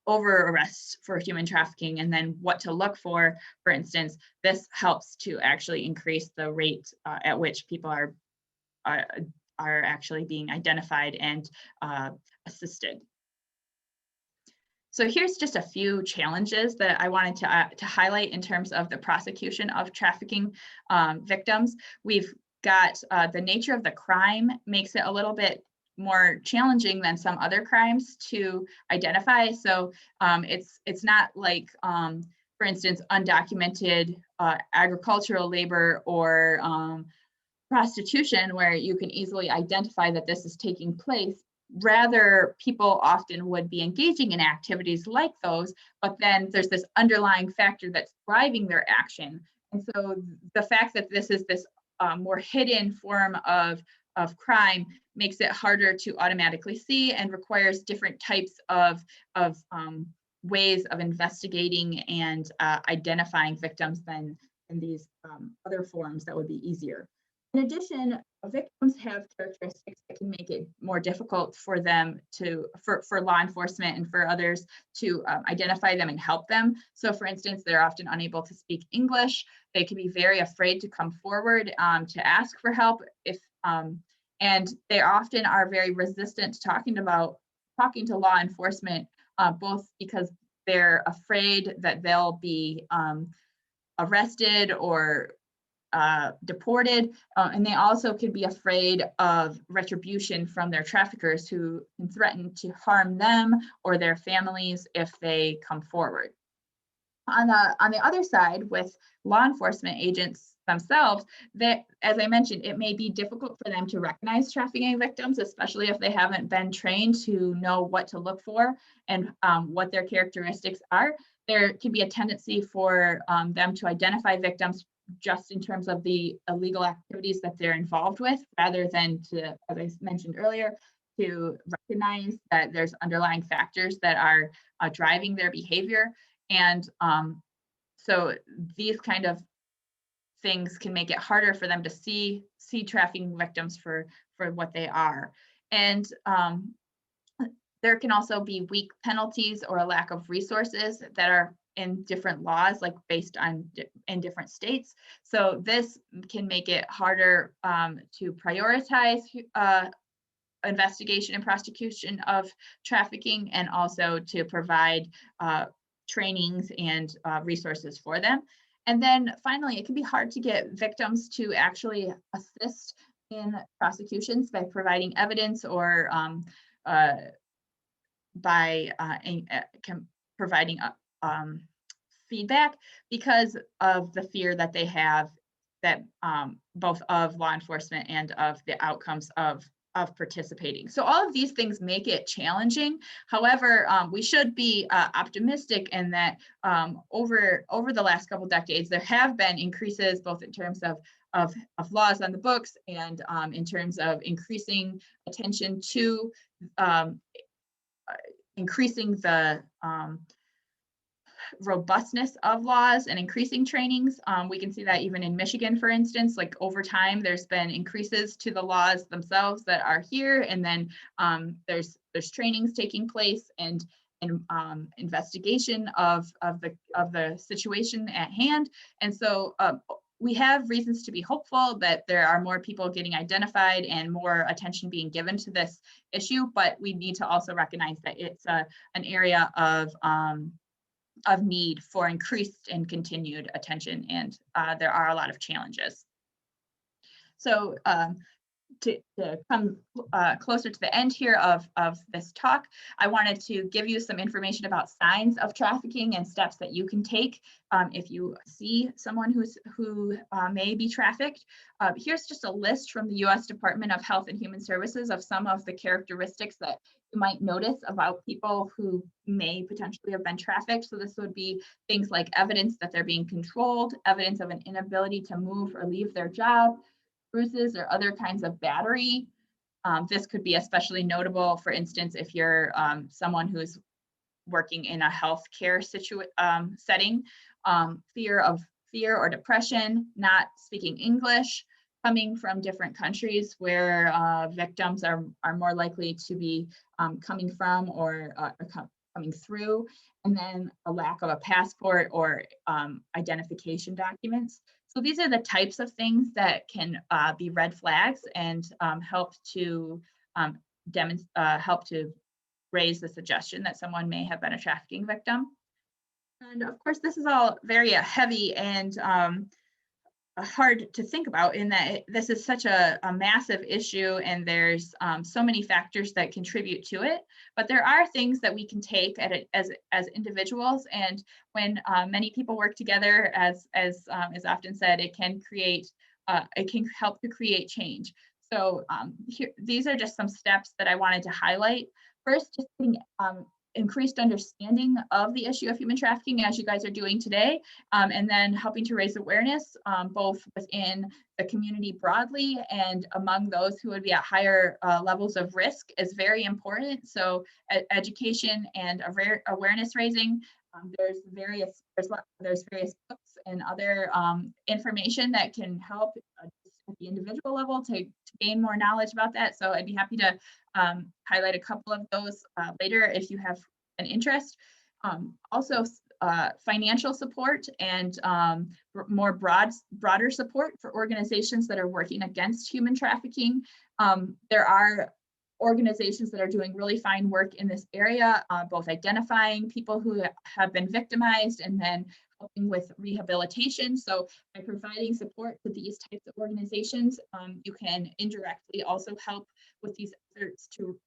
Speaker 2: arrests for human trafficking, and then what to look for instance, this helps to actually increase the rate at which people are actually being identified and assisted. So here's just a few challenges that I wanted to highlight in terms of the prosecution of trafficking victims. We've got the nature of the crime makes it a little bit more challenging than some other crimes to identify. So it's not like, for instance, undocumented agricultural labor or prostitution, where you can easily identify that this is taking place. Rather, people often would be engaging in activities like those, but then there's this underlying factor that's driving their action. And so the fact that this is this more hidden form of crime makes it harder to automatically see, and requires different types of ways of investigating and identifying victims than in these other forms that would be easier. In addition, victims have characteristics that can make it more difficult for them for law enforcement and for others to identify them and help them. So for instance, they're often unable to speak English. They can be very afraid to come forward to ask for help, and they often are very resistant to talking to law enforcement, both because they're afraid that they'll be arrested or deported, and they also could be afraid of retribution from their traffickers, who can threaten to harm them or their families if they come forward. On the other side, with law enforcement agents themselves, that, as I mentioned, it may be difficult for them to recognize trafficking victims, especially if they haven't been trained to know what to look for and what their characteristics are. There can be a tendency for them to identify victims just in terms of the illegal activities that they're involved with, rather than to, as I mentioned earlier, to recognize that there's underlying factors that are driving their behavior. And so these kind of things can make it harder for them to see trafficking victims for what they are. And there can also be weak penalties or a lack of resources that are in different laws, like based on in different states. So this can make it harder to prioritize investigation and prosecution of trafficking, and also to provide trainings and resources for them. And then finally, it can be hard to get victims to actually assist in prosecutions by providing evidence or by providing feedback, because of the fear that they have, that both of law enforcement and of the outcomes of participating. So all of these things make it challenging. However, we should be optimistic in that over the last couple decades, there have been increases both in terms of laws on the books and in terms of increasing attention to increasing the robustness of laws and increasing trainings. We can see that even in Michigan, for instance, like over time, there's been increases to the laws themselves that are here. And then there's trainings taking place and investigation of the situation at hand. And so we have reasons to be hopeful that there are more people getting identified and more attention being given to this issue, but we need to also recognize that it's an area of need for increased and continued attention, and there are a lot of challenges. So to come closer to the end here of this talk, I wanted to give you some information about signs of trafficking and steps that you can take if you see someone who may be trafficked. Here's just a list from the U.S. Department of Health and Human Services of some of the characteristics that you might notice about people who may potentially have been trafficked. So this would be things like evidence that they're being controlled, evidence of an inability to move or leave their job, bruises or other kinds of battery. This could be especially notable, for instance, if you're someone who's working in a healthcare setting, fear or depression, not speaking English, coming from different countries where victims are more likely to be coming from or coming through, and then a lack of a passport or identification documents. So these are the types of things that can be red flags and help to raise the suggestion that someone may have been a trafficking victim. And of course, this is all very heavy and hard to think about, in that this is such a massive issue, and there's so many factors that contribute to it. But there are things that we can take as individuals, and when many people work together, as is often said, it can help to create change. So these are just some steps that I wanted to highlight. First, just getting increased understanding of the issue of human trafficking, as you guys are doing today, and then helping to raise awareness both within the community broadly and among those who would be at higher levels of risk is very important. So education and awareness raising. There's various books and other information that can help at the individual level to gain more knowledge about that. So I'd be happy to highlight a couple of those later if you have an interest. Also, financial support and more broader support for organizations that are working against human trafficking. There are organizations that are doing really fine work in this area, both identifying people who have been victimized and then helping with rehabilitation. So by providing support to these types of organizations, you can indirectly also help with these efforts to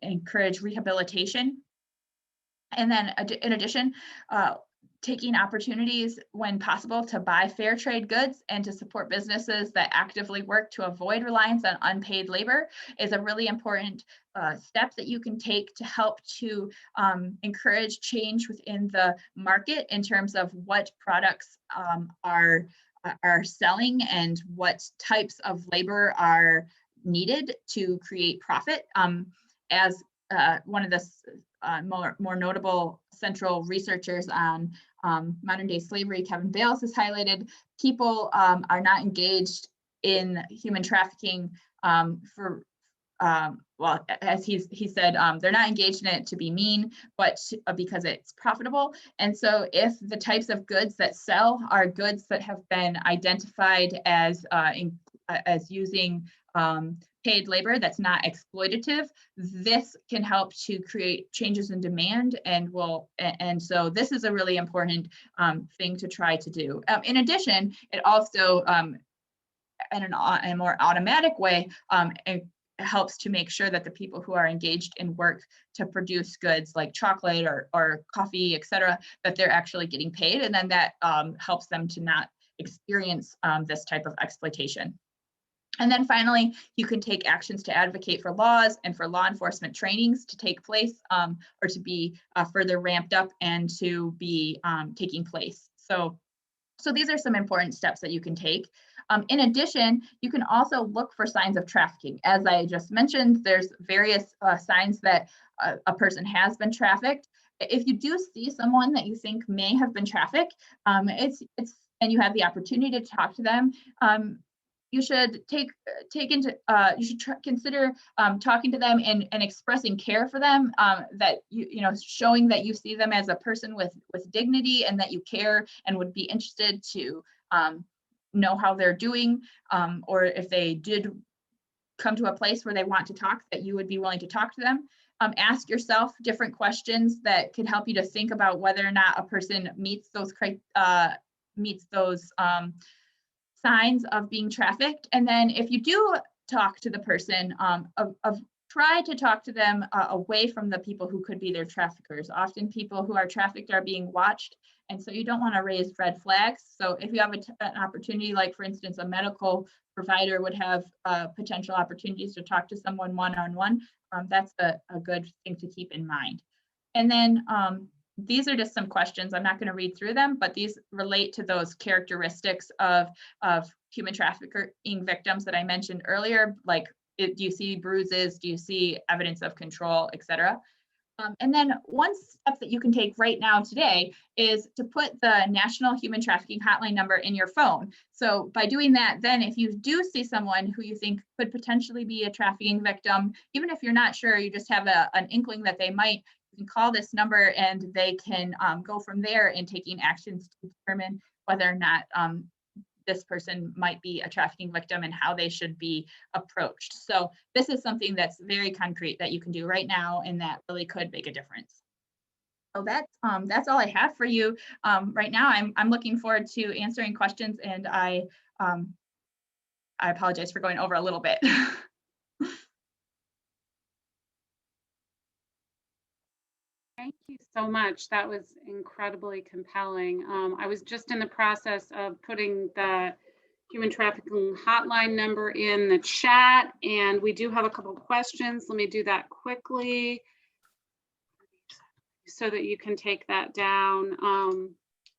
Speaker 2: encourage rehabilitation. And then in addition, taking opportunities when possible to buy fair trade goods and to support businesses that actively work to avoid reliance on unpaid labor is a really important step that you can take to help to encourage change within the market in terms of what products are selling and what types of labor are needed to create profit. As one of the more notable central researchers on modern day slavery, Kevin Bales, has highlighted, people are not engaged in human trafficking well, as he said, they're not engaged in it to be mean, but because it's profitable. And so if the types of goods that sell are goods that have been identified as using paid labor that's not exploitative, this can help to create changes in demand, and so this is a really important thing to try to do. In addition, it also, in a more automatic way, it helps to make sure that the people who are engaged in work to produce goods like chocolate or coffee, et cetera, that they're actually getting paid, and then that helps them to not experience this type of exploitation. And then finally, you can take actions to advocate for laws and for law enforcement trainings to take place or to be further ramped up and to be taking place. So these are some important steps that you can take. In addition, you can also look for signs of trafficking. As I just mentioned, there's various signs that a person has been trafficked. If you do see someone that you think may have been trafficked, and you have the opportunity to talk to them, you should consider talking to them and expressing care for them, that showing that you see them as a person with dignity and that you care and would be interested to know how they're doing, or if they did come to a place where they want to talk, that you would be willing to talk to them. Ask yourself different questions that could help you to think about whether or not a person meets those signs of being trafficked. And then if you do talk to the person, try to talk to them away from the people who could be their traffickers. Often people who are trafficked are being watched, and so you don't want to raise red flags. So if you have an opportunity, like for instance, a medical provider would have potential opportunities to talk to someone one-on-one, that's a good thing to keep in mind. And then these are just some questions. I'm not going to read through them, but these relate to those characteristics of human trafficking victims that I mentioned earlier, like do you see bruises, do you see evidence of control, etc. And then one step that you can take right now today is to put the National Human Trafficking Hotline number in your phone. So by doing that, then if you do see someone who you think could potentially be a trafficking victim, even if you're not sure, you just have an inkling that they might, you can call this number and they can go from there in taking actions to determine whether or not this person might be a trafficking victim and how they should be approached. So this is something that's very concrete that you can do right now and that really could make a difference. So that's all I have for you right now. I'm looking forward to answering questions, and I apologize for going over a little bit.
Speaker 1: Thank you so much. That was incredibly compelling. I was just in the process of putting the human trafficking hotline number in the chat, and we do have a couple of questions. Let me do that quickly so that you can take that down.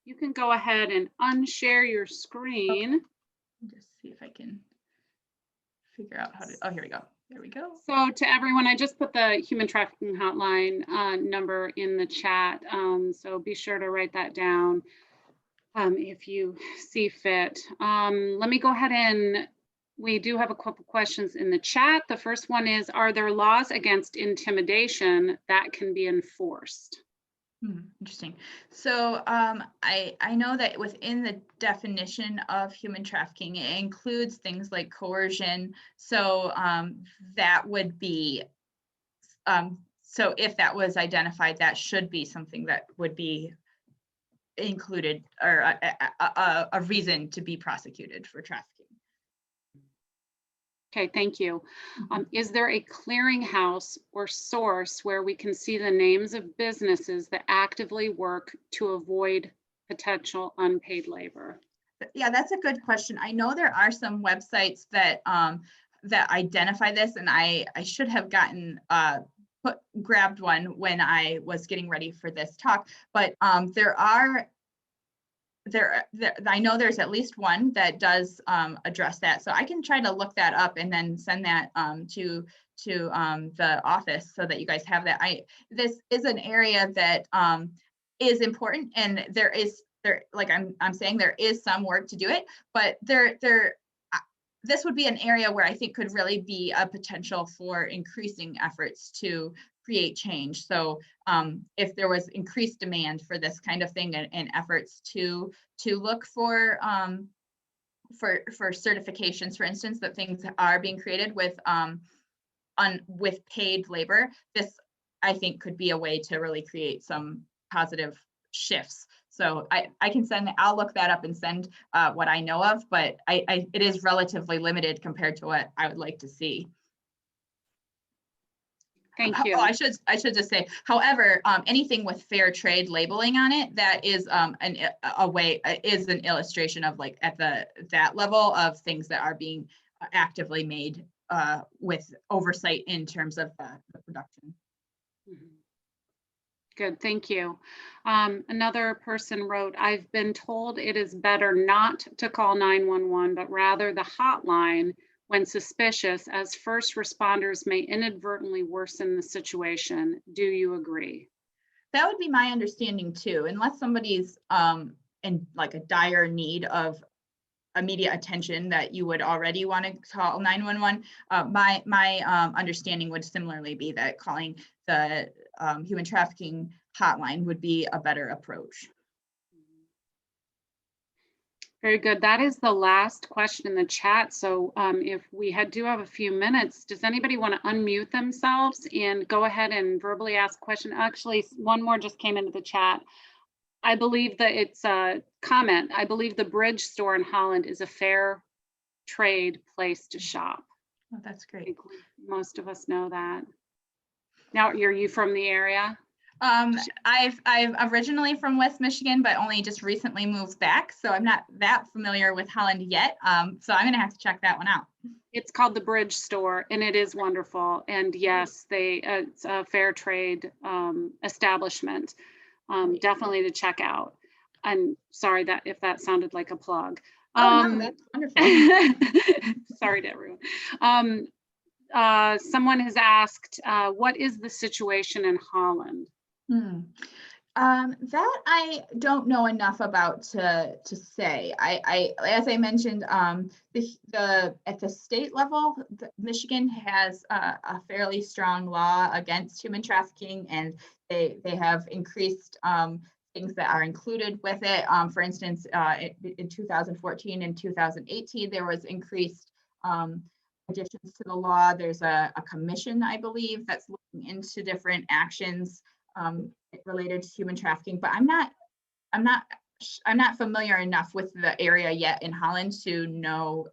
Speaker 1: You can go ahead and unshare your screen.
Speaker 2: Okay. Just see if I can figure out how to, oh, here we go. There we go.
Speaker 1: So to everyone, I just put the human trafficking hotline number in the chat. So be sure to write that down if you see fit. Let me go ahead and we do have a couple questions in the chat. The first one is, are there laws against intimidation that can be enforced?
Speaker 2: Interesting. So I know that within the definition of human trafficking, it includes things like coercion. So that would be, so if that was identified, that should be something that would be included, or a reason to be prosecuted for trafficking.
Speaker 1: Okay, thank you. Is there a clearinghouse or source where we can see the names of businesses that actively work to avoid potential unpaid labor?
Speaker 2: Yeah, that's a good question. I know there are some websites that that identify this, and I should have gotten grabbed one when I was getting ready for this talk. But there are I know there's at least one that does address that. So I can try to look that up and then send that to the office so that you guys have that. This is an area that is important, and like I'm saying, there is some work to do it, but this would be an area where I think could really be a potential for increasing efforts to create change. So if there was increased demand for this kind of thing and efforts to look for certifications, for instance, that things are being created with paid labor, this I think could be a way to really create some positive shifts. So I can I'll look that up and send what I know of, but it is relatively limited compared to what I would like to see.
Speaker 1: Thank you.
Speaker 2: Oh, I should just say, however, anything with fair trade labeling on it, that is is an illustration of, like, at that level of things that are being actively made with oversight in terms of the production.
Speaker 1: Good, thank you. Another person wrote, I've been told it is better not to call 911, but rather the hotline when suspicious, as first responders may inadvertently worsen the situation. Do you agree?
Speaker 2: That would be my understanding too, unless somebody's in like a dire need of immediate attention that you would already want to call 911. My understanding would similarly be that calling the human trafficking hotline would be a better approach.
Speaker 1: Very good. That is the last question in the chat. So if we do have a few minutes, does anybody want to unmute themselves and go ahead and verbally ask a question? Actually, one more just came into the chat. I believe that it's a comment. I believe the Bridge store in Holland is a fair trade place to shop.
Speaker 2: Oh, that's great.
Speaker 1: I think most of us know that. Now, are you from the area?
Speaker 2: I'm originally from West Michigan, but only just recently moved back. So I'm not that familiar with Holland yet. So I'm gonna have to check that one out.
Speaker 1: It's called the Bridge store, and it is wonderful. And yes, it's a fair trade establishment. Definitely to check out. I'm sorry if that sounded like a plug.
Speaker 2: No, that's wonderful.
Speaker 1: Sorry to everyone. Someone has asked, what is the situation in Holland?
Speaker 2: That I don't know enough about to say. As I mentioned, at the state level, Michigan has a fairly strong law against human trafficking, and they have increased things that are included with it. For instance, in 2014 and 2018, there was increased additions to the law. There's a commission, I believe, that's looking into different actions related to human trafficking, but I'm not familiar enough with the area yet in Holland to know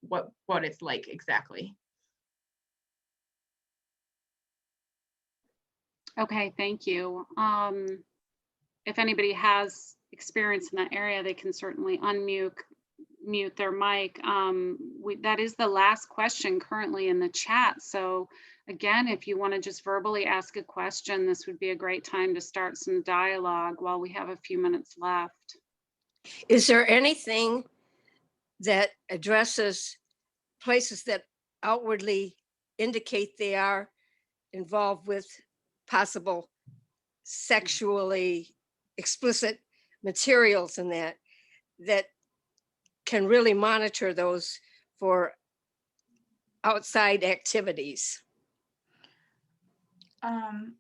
Speaker 2: what it's like exactly.
Speaker 1: Okay, thank you. If anybody has experience in that area, they can certainly unmute their mic. That is the last question currently in the chat. So again, if you want to just verbally ask a question, this would be a great time to start some dialogue while we have a few minutes left.
Speaker 19: Is there anything that addresses places that outwardly indicate they are involved with possible sexually explicit materials and that can really monitor those for outside activities?
Speaker 2: I'm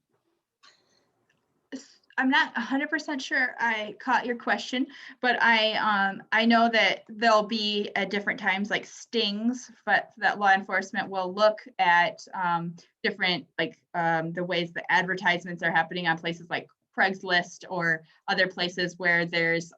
Speaker 2: not 100% sure I caught your question, but I know that there'll be at different times like stings, but that law enforcement will look at different the ways the advertisements are happening on places like Craigslist or other places where there's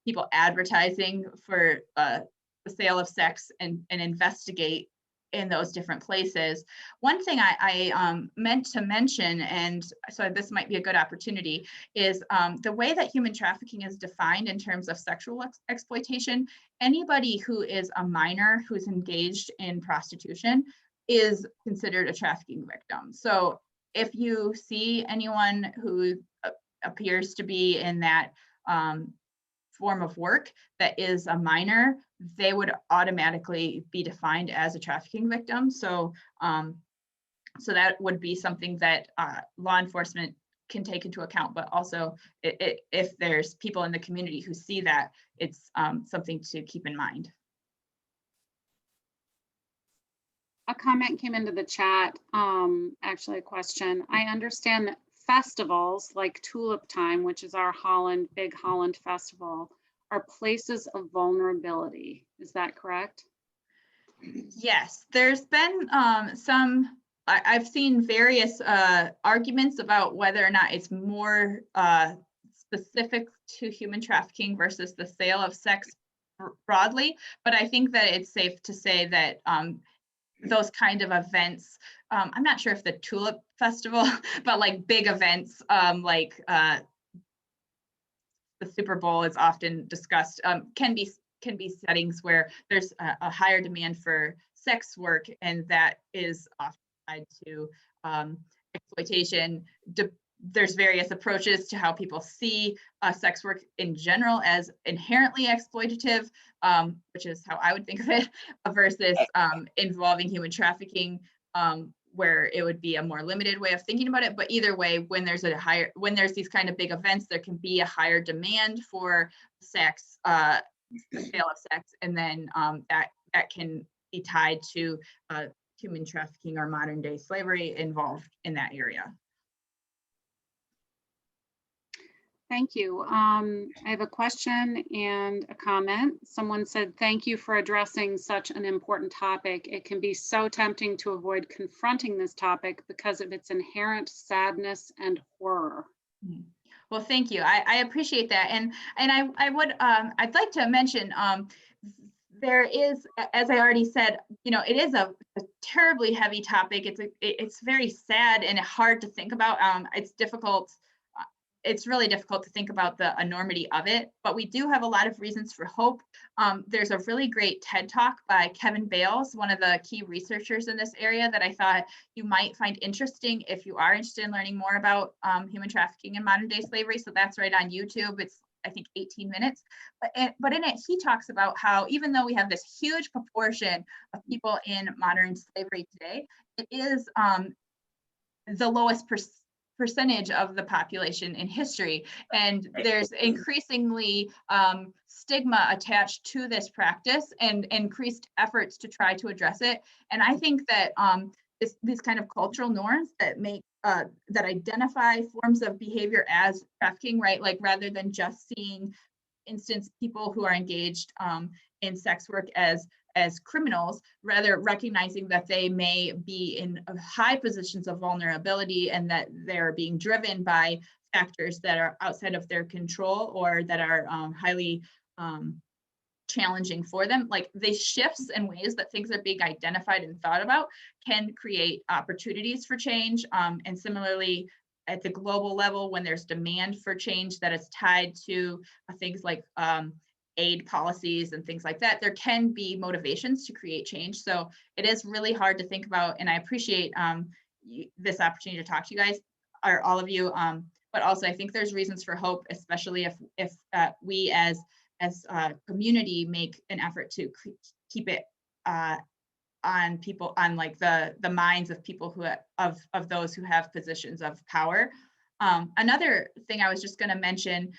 Speaker 2: people advertising for the sale of sex and investigate in those different places. One thing I meant to mention, and so this might be a good opportunity, is the way that human trafficking is defined in terms of sexual exploitation. Anybody who is a minor who's engaged in prostitution is considered a trafficking victim. So if you see anyone who appears to be in that form of work that is a minor, they would automatically be defined as a trafficking victim. So, so that would be something that law enforcement can take into account, but also if there's people in the community who see that, it's something to keep in mind.
Speaker 1: A comment came into the chat, actually a question. I understand that festivals like Tulip Time, which is our Big Holland Festival, are places of vulnerability. Is that correct?
Speaker 2: Yes, there's been I've seen various arguments about whether or not it's more specific to human trafficking versus the sale of sex broadly, but I think that it's safe to say that those kind of events, I'm not sure if the Tulip Festival, but like big events like the Super Bowl is often discussed, can be settings where there's a higher demand for sex work, and that is often tied to exploitation. There's various approaches to how people see sex work in general as inherently exploitative, which is how I would think of it, versus involving human trafficking, where it would be a more limited way of thinking about it. But either way, when there's these kind of big events, there can be a higher demand for sex, the sale of sex, and then that can be tied to human trafficking or modern day slavery involved in that area.
Speaker 1: Thank you. I have a question and a comment. Someone said, thank you for addressing such an important topic. It can be so tempting to avoid confronting this topic because of its inherent sadness and horror.
Speaker 2: Well, thank you. I appreciate that. And I would, I'd like to mention, there is, as I already said, it is a terribly heavy topic. It's very sad and hard to think about. It's difficult. It's really difficult to think about the enormity of it, but we do have a lot of reasons for hope. There's a really great TED Talk by Kevin Bales, one of the key researchers in this area, that I thought you might find interesting if you are interested in learning more about human trafficking and modern day slavery. So that's right on YouTube. It's, I think, 18 minutes. But in it, he talks about how even though we have this huge proportion of people in modern slavery today, it is the lowest percentage of the population in history, and there's increasingly stigma attached to this practice and increased efforts to try to address it. And I think that these kind of cultural norms that make that identify forms of behavior as trafficking, right? Like rather than just seeing, for instance, people who are engaged in sex work as criminals, rather recognizing that they may be in high positions of vulnerability and that they're being driven by factors that are outside of their control or that are highly challenging for them. Like these shifts and ways that things are being identified and thought about can create opportunities for change. And similarly, at the global level, when there's demand for change that is tied to things like aid policies and things like that, there can be motivations to create change. So it is really hard to think about, and I appreciate this opportunity to talk to you guys, or all of you, but also I think there's reasons for hope, especially if we as a community make an effort to keep it on people, on like the minds of people who of those who have positions of power. Another thing I was just going to mention,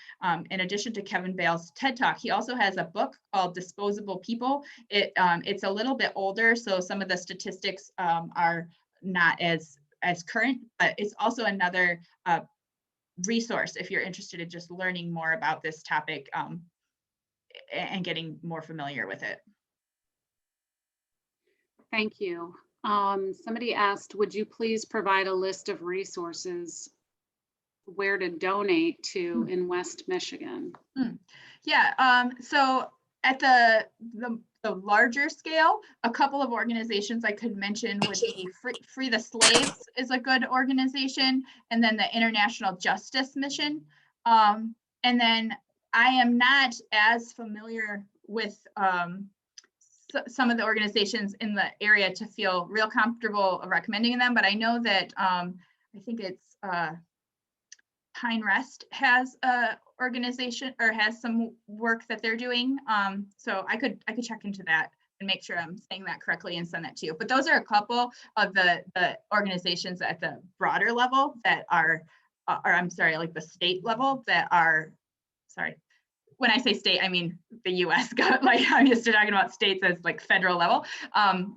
Speaker 2: in addition to Kevin Bales' TED Talk, he also has a book called Disposable People. It's a little bit older, so some of the statistics are not as current, but it's also another resource if you're interested in just learning more about this topic and getting more familiar with it.
Speaker 1: Thank you. Somebody asked, would you please provide a list of resources where to donate to in West Michigan?
Speaker 2: Yeah, so at the larger scale, a couple of organizations I could mention would be Free the Slaves is a good organization, and then the International Justice Mission. And then I am not as familiar with some of the organizations in the area to feel real comfortable recommending them, but I know that I think it's Pine Rest has a organization or has some work that they're doing. So I could check into that and make sure I'm saying that correctly and send that to you. But those are a couple of the organizations at the broader level that are, or I'm sorry, like the state level that are, sorry, when I say state, I mean the US, like I'm used to talking about states as like federal level,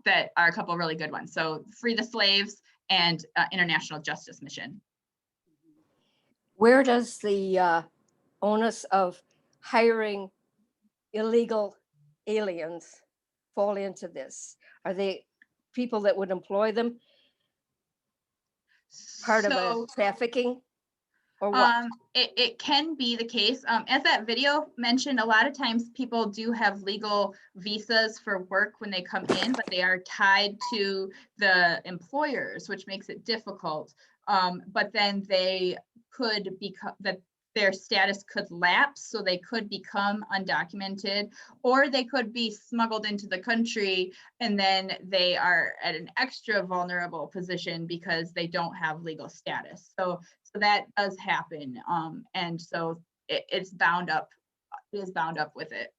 Speaker 2: that are a couple of really good ones. So Free the Slaves and International Justice Mission.
Speaker 19: Where does the onus of hiring illegal aliens fall into this? Are they people that would employ them part of a trafficking? Or what?
Speaker 2: It can be the case. As that video mentioned, a lot of times people do have legal visas for work when they come in, but they are tied to the employers, which makes it difficult. But then they could become that their status could lapse, so they could become undocumented, or they could be smuggled into the country and then they are at an extra vulnerable position because they don't have legal status. So that does happen, and so it is bound up with it.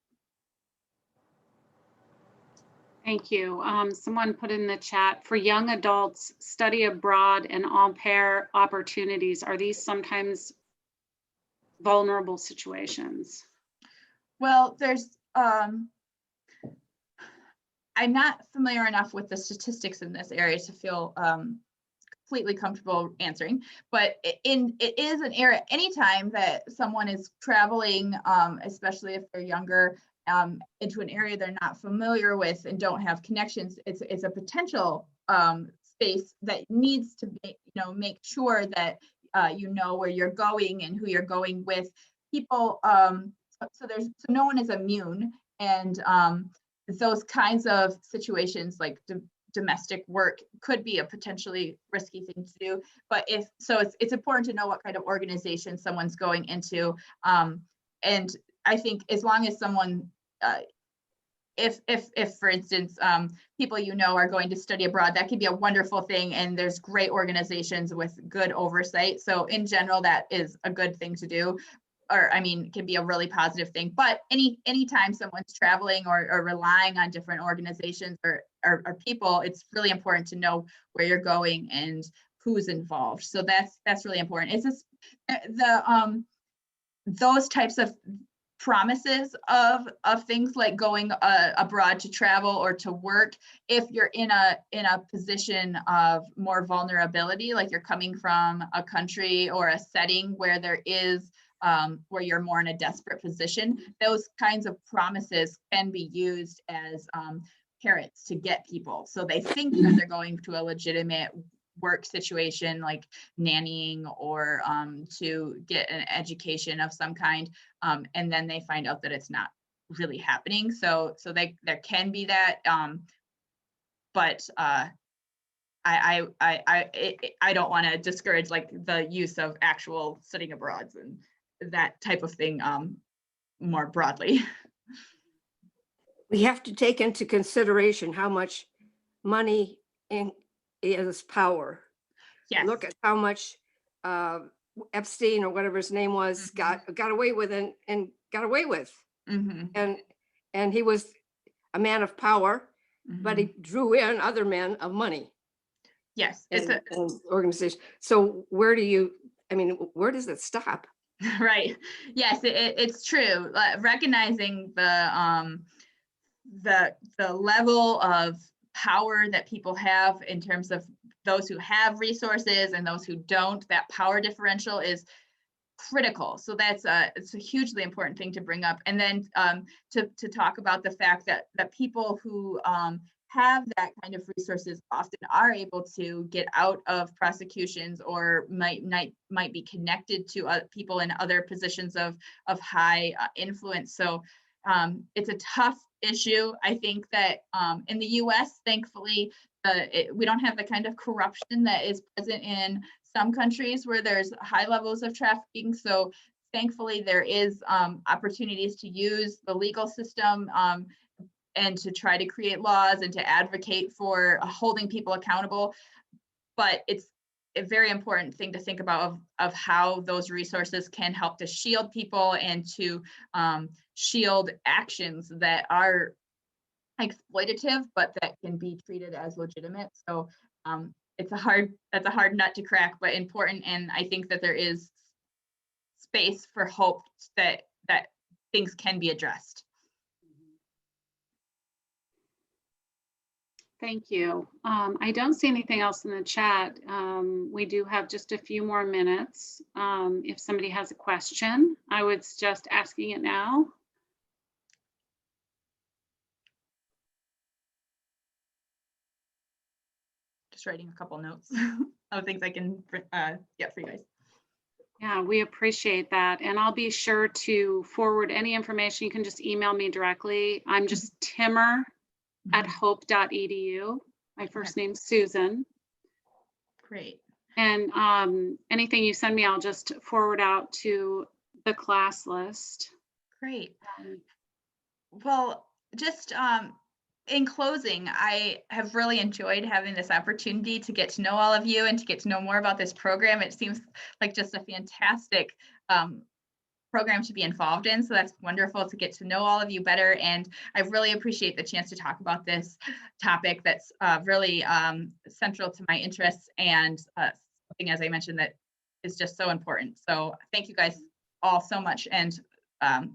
Speaker 1: Thank you. Someone put in the chat, for young adults, study abroad and au pair opportunities, are these sometimes vulnerable situations?
Speaker 2: Well, there's, I'm not familiar enough with the statistics in this area to feel completely comfortable answering, but it is an area, anytime that someone is traveling, especially if they're younger, into an area they're not familiar with and don't have connections, it's a potential space that needs to be, make sure that you know where you're going and who you're going with. People, so no one is immune, and those kinds of situations like domestic work could be a potentially risky thing to do. But it's important to know what kind of organization someone's going into, and I think as long as someone, if for instance, people are going to study abroad, that can be a wonderful thing, and there's great organizations with good oversight. So in general, that is a good thing to do, or can be a really positive thing. But anytime someone's traveling or relying on different organizations or people, it's really important to know where you're going and who's involved. So that's really important. It's just those types of promises of things like going abroad to travel or to work, if you're in a position of more vulnerability, like you're coming from a country or a setting where there is where you're more in a desperate position, those kinds of promises can be used as carrots to get people. So they think that they're going to a legitimate work situation like nannying or to get an education of some kind, and then they find out that it's not really happening. So there can be that, but I don't want to discourage like the use of actual studying abroad and that type of thing more broadly.
Speaker 19: We have to take into consideration how much money is power.
Speaker 2: Yes.
Speaker 19: Look at how much Epstein or whatever his name was got away with and got away with.
Speaker 2: Mm-hmm.
Speaker 19: And he was a man of power, but he drew in other men of money.
Speaker 2: Yes,
Speaker 19: it's an organization. So where does it stop?
Speaker 2: Right. Yes, it's true. Recognizing the level of power that people have in terms of those who have resources and those who don't, that power differential is critical. So it's a hugely important thing to bring up. And then to talk about the fact that people who have that kind of resources often are able to get out of prosecutions or might be connected to people in other positions of high influence. So it's a tough issue. I think that in the US, thankfully, we don't have the kind of corruption that is present in some countries where there's high levels of trafficking. So thankfully, there is opportunities to use the legal system and to try to create laws and to advocate for holding people accountable. But a very important thing to think about of how those resources can help to shield people and to shield actions that are exploitative, but that can be treated as legitimate. So that's a hard nut to crack, but important. And I think that there is space for hope that things can be addressed.
Speaker 1: Thank you. I don't see anything else in the chat. We do have just a few more minutes. If somebody has a question, I would suggest asking it now.
Speaker 2: Just writing a couple notes of things I can get for you guys.
Speaker 1: Yeah, we appreciate that. And I'll be sure to forward any information. You can just email me directly. I'm just timmer@hope.edu. My first name's Susan.
Speaker 2: Great.
Speaker 1: And anything you send me, I'll just forward out to the class list.
Speaker 2: Great. Well, just in closing, I have really enjoyed having this opportunity to get to know all of you and to get to know more about this program. It seems like just a fantastic program to be involved in. So that's wonderful to get to know all of you better. And I really appreciate the chance to talk about this topic that's really central to my interests and something, as I mentioned, that is just so important. So thank you guys all so much. And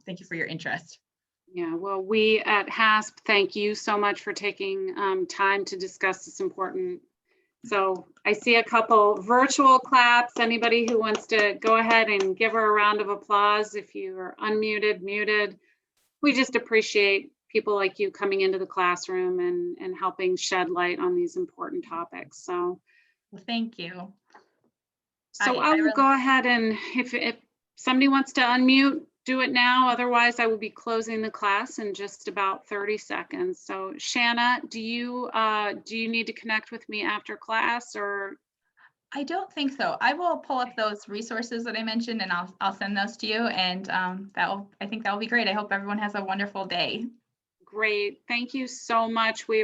Speaker 2: thank you for your interest.
Speaker 1: Yeah, well, we at HASP thank you so much for taking time to discuss this important. So I see a couple virtual claps. Anybody who wants to go ahead and give her a round of applause if you are unmuted, muted. We just appreciate people like you coming into the classroom and helping shed light on these important topics. So
Speaker 2: well, thank you.
Speaker 1: So I will go ahead and if somebody wants to unmute, do it now. Otherwise, I will be closing the class in just about 30 seconds. So Shanna, do you need to connect with me after class or?
Speaker 2: I don't think so. I will pull up those resources that I mentioned and I'll send those to you. And I think that will be great. I hope everyone has a wonderful day.
Speaker 1: Great. Thank you so much. We